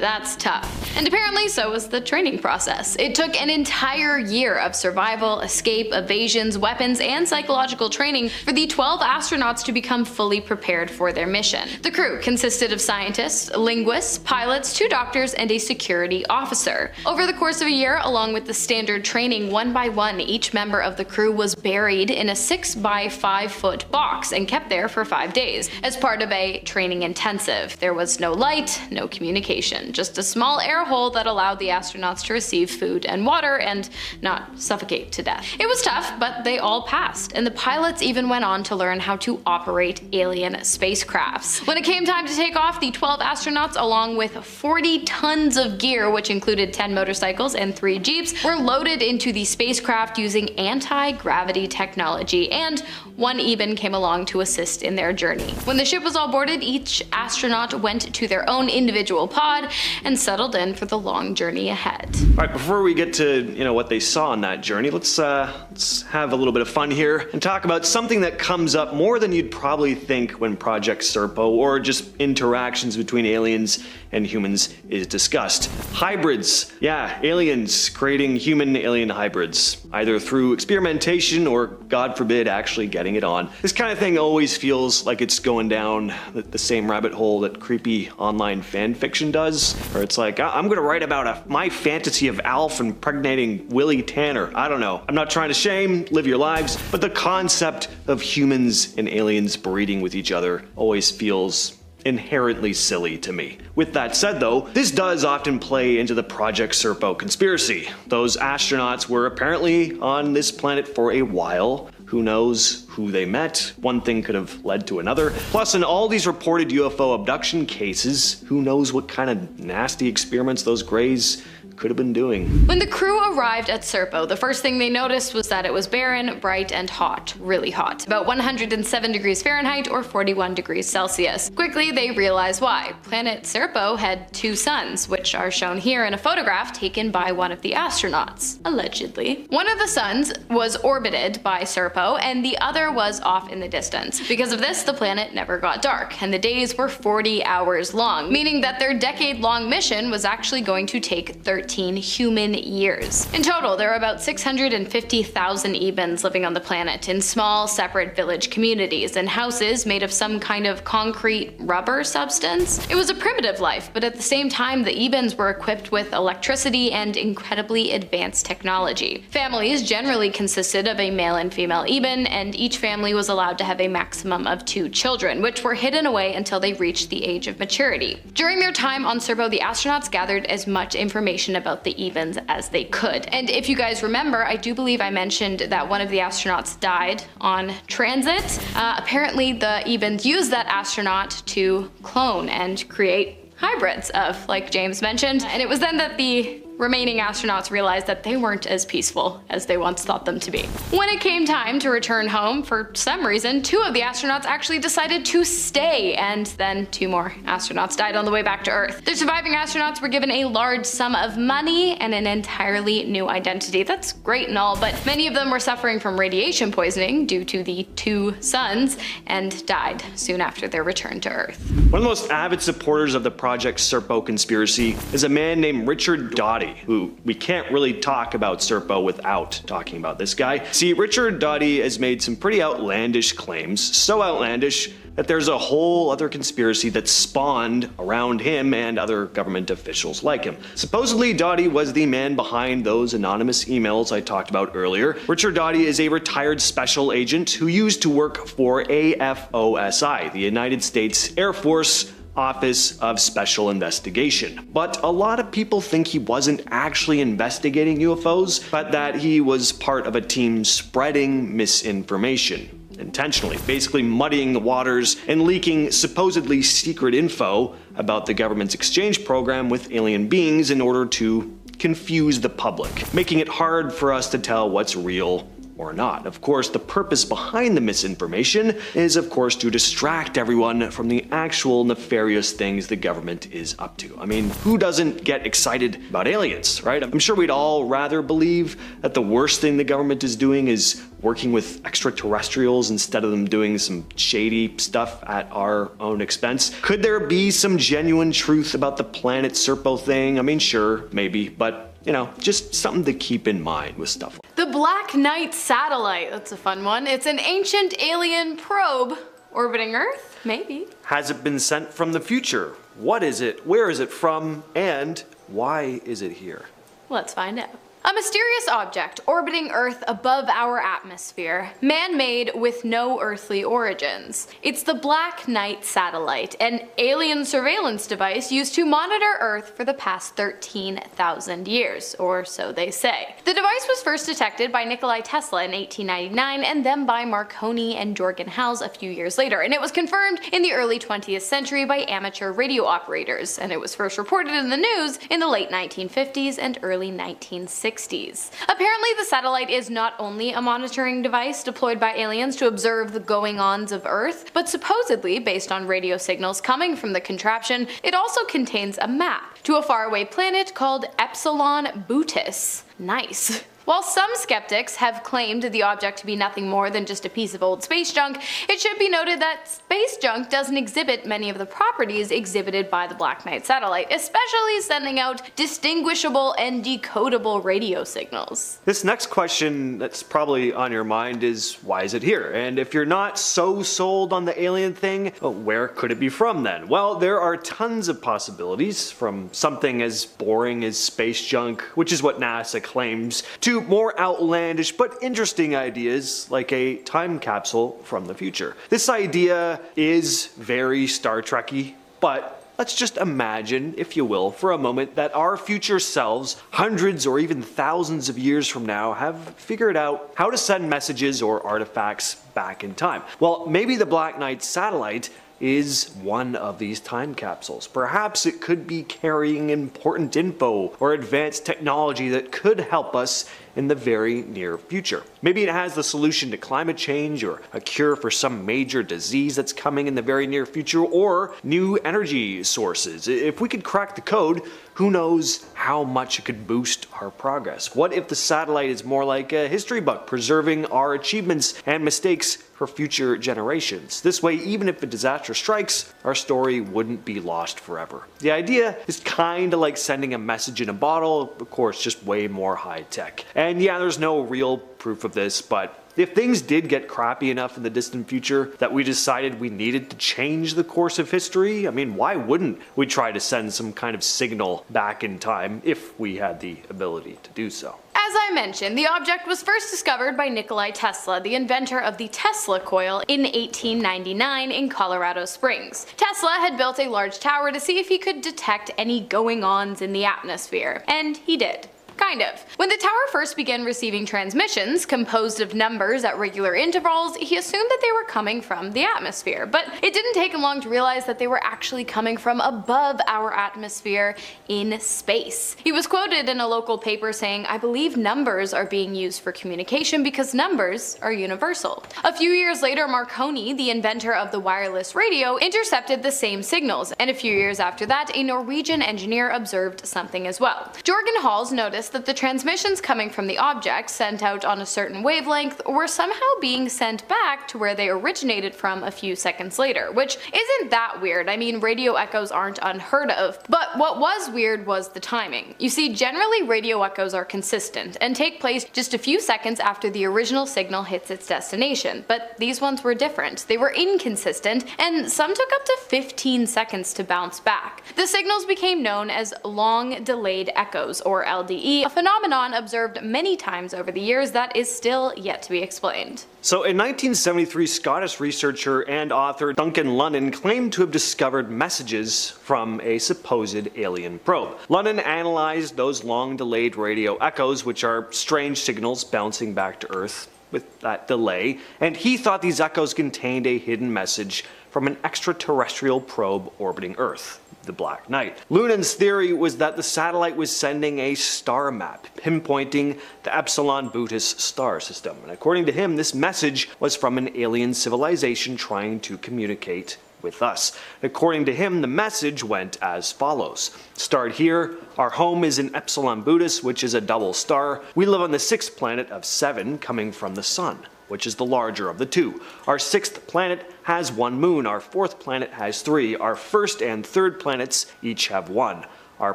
Speaker 4: That's tough. And apparently so was the training process. It took an entire year of survival, escape, evasions, weapons, and psychological training for the 12 astronauts to become fully prepared for their mission. The crew consisted of scientists, linguists, pilots, 2 doctors, and a security officer. Over the course of a year, along with the standard training, one by one, each member of the crew was buried in a 6 by 5 foot box and kept there for 5 days as part of a training intensive. There was no light, no communication. Just a small air hole that allowed the astronauts to receive food and water and not suffocate to death. It was tough, but they all passed, and the pilots even went on to learn how to operate alien spacecrafts. When it came time to take off, the 12 astronauts, along with 40 tons of gear, which included 10 motorcycles and 3 jeeps, were loaded into the spacecraft using anti-gravity technology, and one even came along to assist in their journey. When the ship was all boarded, each astronaut went to their own individual pod and settled in for the long journey ahead.
Speaker 5: Alright, before we get to, what they saw on that journey, let's have a little bit of fun here and talk about something that comes up more than you'd probably think when Project Serpo or just interactions between aliens and humans is discussed. Hybrids. Yeah, aliens creating human-alien hybrids, either through experimentation or, God forbid, actually getting it on. This kind of thing always feels like it's going down the same rabbit hole that creepy online fan fiction does, where it's like, I'm gonna write about my fantasy of Alf impregnating Willie Tanner. I don't know. I'm not trying to shame, live your lives, but the concept of humans and aliens breeding with each other always feels inherently silly to me. With that said though, this does often play into the Project Serpo conspiracy. Those astronauts were apparently on this planet for a while. Who knows who they met? One thing could have led to another. Plus, in all these reported UFO abduction cases, who knows what kind of nasty experiments those Greys could have been doing.
Speaker 4: When the crew arrived at Serpo, the first thing they noticed was that it was barren, bright, and hot. Really hot. About 107 degrees Fahrenheit or 41 degrees Celsius. Quickly, they realized why. Planet Serpo had 2 suns, which are shown here in a photograph taken by one of the astronauts. Allegedly. One of the suns was orbited by Serpo, and the other was off in the distance. Because of this, the planet never got dark, and the days were 40 hours long, meaning that their decade-long mission was actually going to take 13 human years. In total, there are about 650,000 Ebens living on the planet in small, separate village communities and houses made of some kind of concrete rubber substance. It was a primitive life, but at the same time, the Ebens were equipped with electricity and incredibly advanced technology. Families generally consisted of a male and female Eben, and each family was allowed to have a maximum of 2 children, which were hidden away until they reached the age of maturity. During their time on Serpo, the astronauts gathered as much information about the Ebens as they could. And if you guys remember, I do believe I mentioned that one of the astronauts died on transit. Apparently the Ebens used that astronaut to clone and create hybrids of, like James mentioned. And it was then that the remaining astronauts realized that they weren't as peaceful as they once thought them to be. When it came time to return home, for some reason, 2 of the astronauts actually decided to stay, and then 2 more astronauts died on the way back to Earth. The surviving astronauts were given a large sum of money and an entirely new identity. That's great and all, but many of them were suffering from radiation poisoning due to the 2 suns and died soon after their return to Earth.
Speaker 5: One of the most avid supporters of the Project Serpo conspiracy is a man named Richard Doughty, who we can't really talk about Serpo without talking about this guy. See, Richard Doughty has made some pretty outlandish claims, so outlandish that there's a whole other conspiracy that spawned around him and other government officials like him. Supposedly, Doughty was the man behind those anonymous emails I talked about earlier. Richard Doughty is a retired special agent who used to work for AFOSI, the United States Air Force Office of Special Investigation. But a lot of people think he wasn't actually investigating UFOs, but that he was part of a team spreading misinformation intentionally, basically muddying the waters and leaking supposedly secret info about the government's exchange program with alien beings in order to confuse the public, making it hard for us to tell what's real or not. Of course, the purpose behind the misinformation is, of course, to distract everyone from the actual nefarious things the government is up to. I mean, who doesn't get excited about aliens, right? I'm sure we'd all rather believe that the worst thing the government is doing is working with extraterrestrials instead of them doing some shady stuff at our own expense? Could there be some genuine truth about the planet Serpo thing? I mean, sure, maybe, but you know, just something to keep in mind with stuff like
Speaker 4: The Black Knight satellite, that's a fun one. It's an ancient alien probe orbiting Earth, maybe.
Speaker 5: Has it been sent from the future? What is it? Where is it from? And why is it here?
Speaker 4: Let's find out. A mysterious object orbiting Earth above our atmosphere, man-made with no earthly origins. It's the Black Knight satellite, an alien surveillance device used to monitor Earth for the past 13,000 years, or so they say. The device was first detected by Nikola Tesla in 1899 and then by Marconi and Jorgen Hals a few years later, and it was confirmed in the early 20th century by amateur radio operators, and it was first reported in the news in the late 1950s and early 1960s. Apparently, the satellite is not only a monitoring device deployed by aliens to observe the goings-ons of Earth, but supposedly, based on radio signals coming from the contraption, it also contains a map to a faraway planet called Epsilon Bootis. Nice. While some skeptics have claimed the object to be nothing more than just a piece of old space junk, it should be noted that space junk doesn't exhibit many of the properties exhibited by the Black Knight satellite, especially sending out distinguishable and decodable radio signals.
Speaker 5: This next question that's probably on your mind is, why is it here? And if you're not so sold on the alien thing, well, where could it be from then? Well, there are tons of possibilities, from something as boring as space junk, which is what NASA claims, to more outlandish but interesting ideas like a time capsule from the future. This idea is very Star Trek-y, but let's just imagine, if you will, for a moment that our future selves, hundreds or even thousands of years from now, have figured out how to send messages or artifacts back in time. Well, maybe the Black Knight satellite is one of these time capsules. Perhaps it could be carrying important info or advanced technology that could help us in the very near future. Maybe it has the solution to climate change, or a cure for some major disease that's coming in the very near future, or new energy sources. If we could crack the code, who knows how much it could boost our progress? What if the satellite is more like a history book, preserving our achievements and mistakes for future generations? This way, even if a disaster strikes, our story wouldn't be lost forever. The idea is kinda like sending a message in a bottle, of course, just way more high tech. And yeah, there's no real proof of this, but if things did get crappy enough in the distant future that we decided we needed to change the course of history, I mean, why wouldn't we try to send some kind of signal back in time if we had the ability to do so?
Speaker 4: As I mentioned, the object was first discovered by Nikola Tesla, the inventor of the Tesla coil, in 1899 in Colorado Springs. Tesla had built a large tower to see if he could detect any going-ons in the atmosphere, and he did. Kind of. When the tower first began receiving transmissions, composed of numbers at regular intervals, he assumed that they were coming from the atmosphere, but it didn't take him long to realize that they were actually coming from above our atmosphere in space. He was quoted in a local paper saying, "I believe numbers are being used for communication because numbers are universal." A few years later, Marconi, the inventor of the wireless radio, intercepted the same signals, and a few years after that, a Norwegian engineer observed something as well. Jorgen Hals noticed that the transmissions coming from the object sent out on a certain wavelength were somehow being sent back to where they originated from a few seconds later, which isn't that weird. I mean, radio echoes aren't unheard of, but what was weird was the timing. You see, generally radio echoes are consistent and take place just a few seconds after the original signal hits its destination, but these ones were different. They were inconsistent, and some took up to 15 seconds to bounce back. The signals became known as long delayed echoes, or LDE, a phenomenon observed many times over the years that is still yet to be explained.
Speaker 5: So in 1973, Scottish researcher and author Duncan Lunnon claimed to have discovered messages from a supposed alien probe. Lunnon analyzed those long-delayed radio echoes, which are strange signals bouncing back to Earth with that delay, and he thought these echoes contained a hidden message from an extraterrestrial probe orbiting Earth, the Black Knight. Lunnon's theory was that the satellite was sending a star map, pinpointing the Epsilon Bootis star system, and according to him, this message was from an alien civilization trying to communicate with us. According to him, the message went as follows. Start here. Our home is in Epsilon Boötis, which is a double star. We live on the 6th planet of 7 coming from the Sun, which is the larger of the two. Our 6th planet has 1 moon. Our 4th planet has 3. Our 1st and 3rd planets each have 1. Our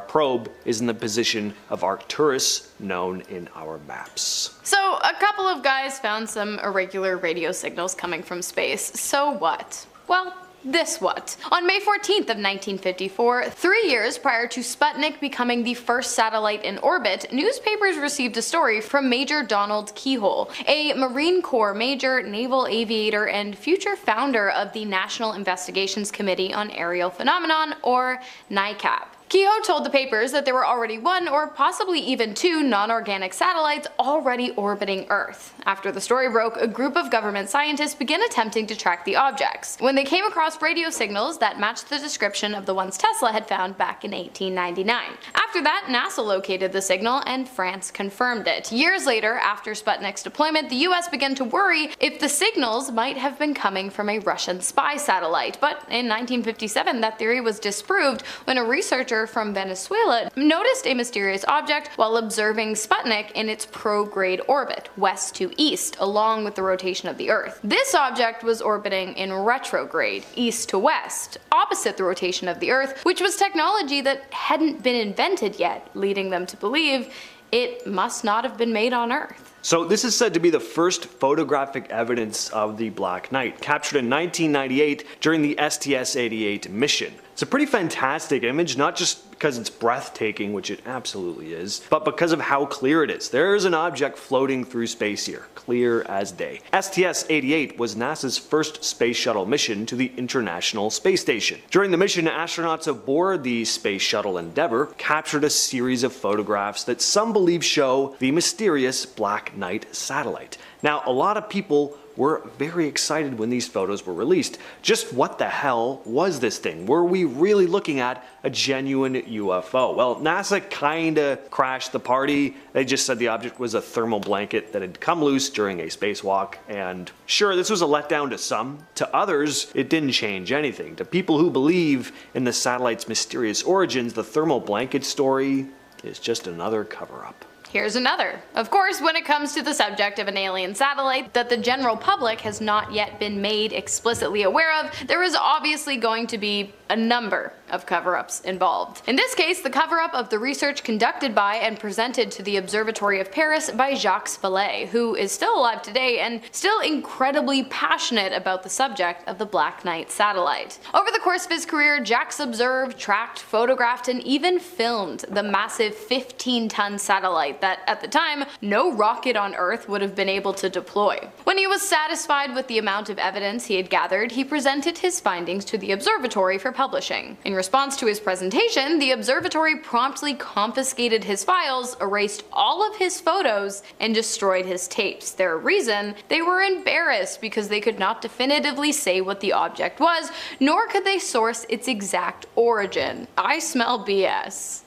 Speaker 5: probe is in the position of Arcturus, known in our maps.
Speaker 4: So, a couple of guys found some irregular radio signals coming from space. So what? Well, this what? On May 14th of 1954, 3 years prior to Sputnik becoming the first satellite in orbit, newspapers received a story from Major Donald Keyhole, a Marine Corps major, naval aviator, and future founder of the National Investigations Committee on Aerial Phenomena, or NICAP. Keyhole told the papers that there were already 1 or possibly even 2 non-organic satellites already orbiting Earth. After the story broke, a group of government scientists began attempting to track the objects, when they came across radio signals that matched the description of the ones Tesla had found back in 1899. After that, NASA located the signal and France confirmed it. Years later, after Sputnik's deployment, the US began to worry if the signals might have been coming from a Russian spy satellite, but in 1957 that theory was disproved when a researcher from Venezuela noticed a mysterious object while observing Sputnik in its prograde orbit, west to east, along with the rotation of the Earth. This object was orbiting in retrograde, east to west, opposite the rotation of the Earth, which was technology that hadn't been invented yet, leading them to believe it must not have been made on Earth.
Speaker 5: So this is said to be the first photographic evidence of the Black Knight, captured in 1998 during the STS-88 mission. It's a pretty fantastic image, not just because it's breathtaking, which it absolutely is, but because of how clear it is. There's an object floating through space here, clear as day. STS-88 was NASA's first space shuttle mission to the International Space Station. During the mission, astronauts aboard the Space Shuttle Endeavour captured a series of photographs that some believe show the mysterious Black Knight satellite. Now, a lot of people were very excited when these photos were released. Just what the hell was this thing? Were we really looking at a genuine UFO? Well, NASA kinda crashed the party. They just said the object was a thermal blanket that had come loose during a spacewalk, and sure, this was a letdown to some. To others, it didn't change anything. To people who believe in the satellite's mysterious origins, the thermal blanket story is just another cover-up.
Speaker 4: Here's another. Of course, when it comes to the subject of an alien satellite that the general public has not yet been made explicitly aware of, there is obviously going to be a number of cover-ups involved. In this case, the cover-up of the research conducted by and presented to the Observatory of Paris by Jacques Vallée, who is still alive today and still incredibly passionate about the subject of the Black Knight satellite. Over the course of his career, Jacques observed, tracked, photographed, and even filmed the massive 15-ton satellite that, at the time, no rocket on Earth would have been able to deploy. When he was satisfied with the amount of evidence he had gathered, he presented his findings to the observatory for publishing. In response to his presentation, the observatory promptly confiscated his files, erased all of his photos, and destroyed his tapes. Their reason? They were embarrassed because they could not definitively say what the object was, nor could they source its exact origin. I smell BS.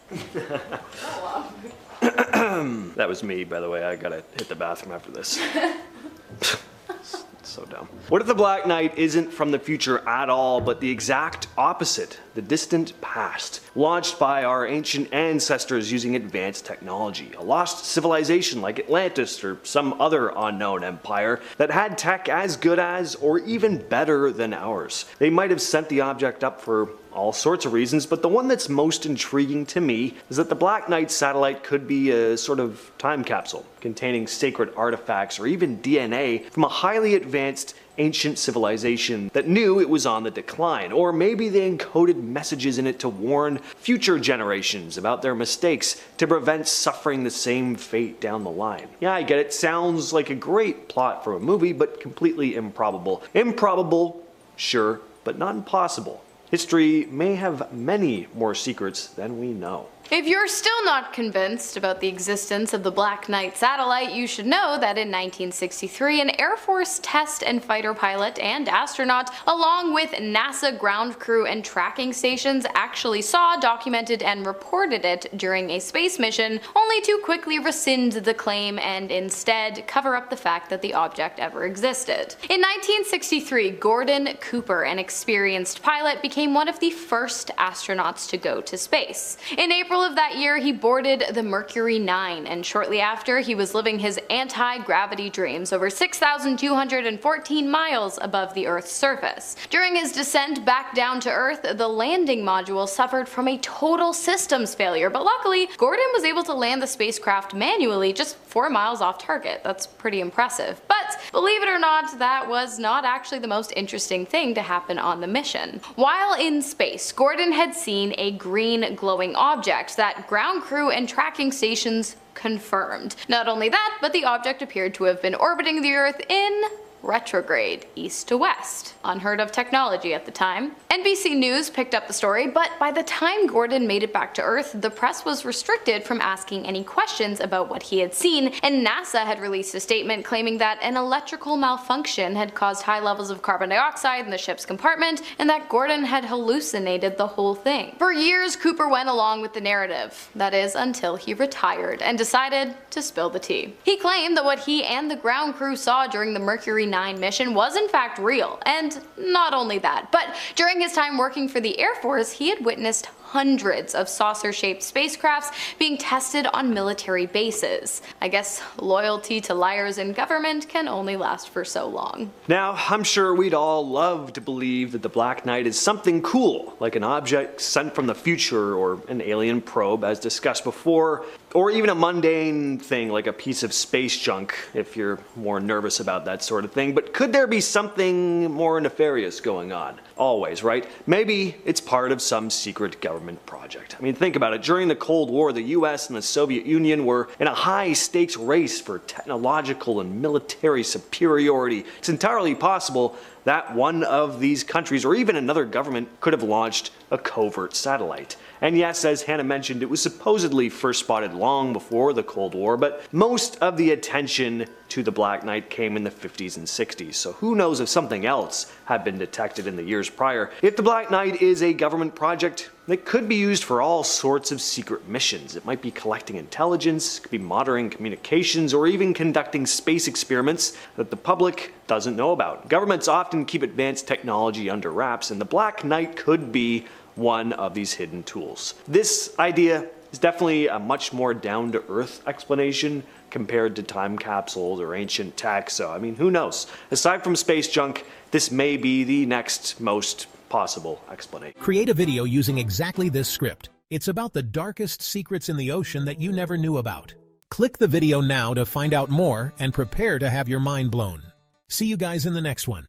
Speaker 5: That was me, by the way. I gotta hit the bathroom after this. So dumb. What if the Black Knight isn't from the future at all, but the exact opposite, the distant past, launched by our ancient ancestors using advanced technology, a lost civilization like Atlantis or some other unknown empire that had tech as good as or even better than ours? They might have sent the object up for all sorts of reasons, but the one that's most intriguing to me is that the Black Knight satellite could be a sort of time capsule containing sacred artifacts or even DNA from a highly advanced ancient civilization that knew it was on the decline, or maybe they encoded messages in it to warn future generations about their mistakes to prevent suffering the same fate down the line. Yeah, I get it, sounds like a great plot for a movie, but completely improbable. Improbable, sure, but not impossible. History may have many more secrets than we know.
Speaker 4: If you're still not convinced about the existence of the Black Knight satellite, you should know that in 1963, an Air Force test and fighter pilot and astronaut, along with NASA ground crew and tracking stations, actually saw, documented, and reported it during a space mission, only to quickly rescind the claim and instead cover up the fact that the object ever existed. In 1963, Gordon Cooper, an experienced pilot, became one of the first astronauts to go to space. In April of that year, he boarded the Mercury 9, and shortly after, he was living his anti-gravity dreams over 6,214 miles above the Earth's surface. During his descent back down to Earth, the landing module suffered from a total systems failure, but luckily, Gordon was able to land the spacecraft manually just 4 miles off target. That's pretty impressive. But believe it or not, that was not actually the most interesting thing to happen on the mission. While in space, Gordon had seen a green glowing object that ground crew and tracking stations confirmed. Not only that, but the object appeared to have been orbiting the Earth in retrograde, east to west. Unheard of technology at the time. NBC News picked up the story, but by the time Gordon made it back to Earth, the press was restricted from asking any questions about what he had seen, and NASA had released a statement claiming that an electrical malfunction had caused high levels of carbon dioxide in the ship's compartment, and that Gordon had hallucinated the whole thing. For years, Cooper went along with the narrative. That is, until he retired and decided to spill the tea. He claimed that what he and the ground crew saw during the Mercury 9 mission was in fact real, and not only that, but during his time working for the Air Force, he had witnessed hundreds of saucer-shaped spacecrafts being tested on military bases. I guess loyalty to liars in government can only last for so long.
Speaker 5: Now, I'm sure we'd all love to believe that the Black Knight is something cool, like an object sent from the future or an alien probe as discussed before, or even a mundane thing like a piece of space junk if you're more nervous about that sort of thing. But could there be something more nefarious going on? Always, right? Maybe it's part of some secret government project. I mean, think about it. During the Cold War, the US and the Soviet Union were in a high-stakes race for technological and military superiority. It's entirely possible that one of these countries, or even another government, could have launched a covert satellite. And yes, as Hannah mentioned, it was supposedly first spotted long before the Cold War, but most of the attention to the Black Knight came in the 50s and 60s, so who knows if something else had been detected in the years prior. If the Black Knight is a government project, it could be used for all sorts of secret missions. It might be collecting intelligence, it could be monitoring communications, or even conducting space experiments that the public doesn't know about. Governments often keep advanced technology under wraps, and the Black Knight could be one of these hidden tools. This idea is definitely a much more down-to-earth explanation compared to time capsules or ancient tech, so I mean, who knows? Aside from space junk, this may be the next most possible explanation.
Speaker 6: Create a video using exactly this script. It's about the darkest secrets in the ocean that you never knew about. Click the video now to find out more and prepare to have your mind blown. See you guys in the next one.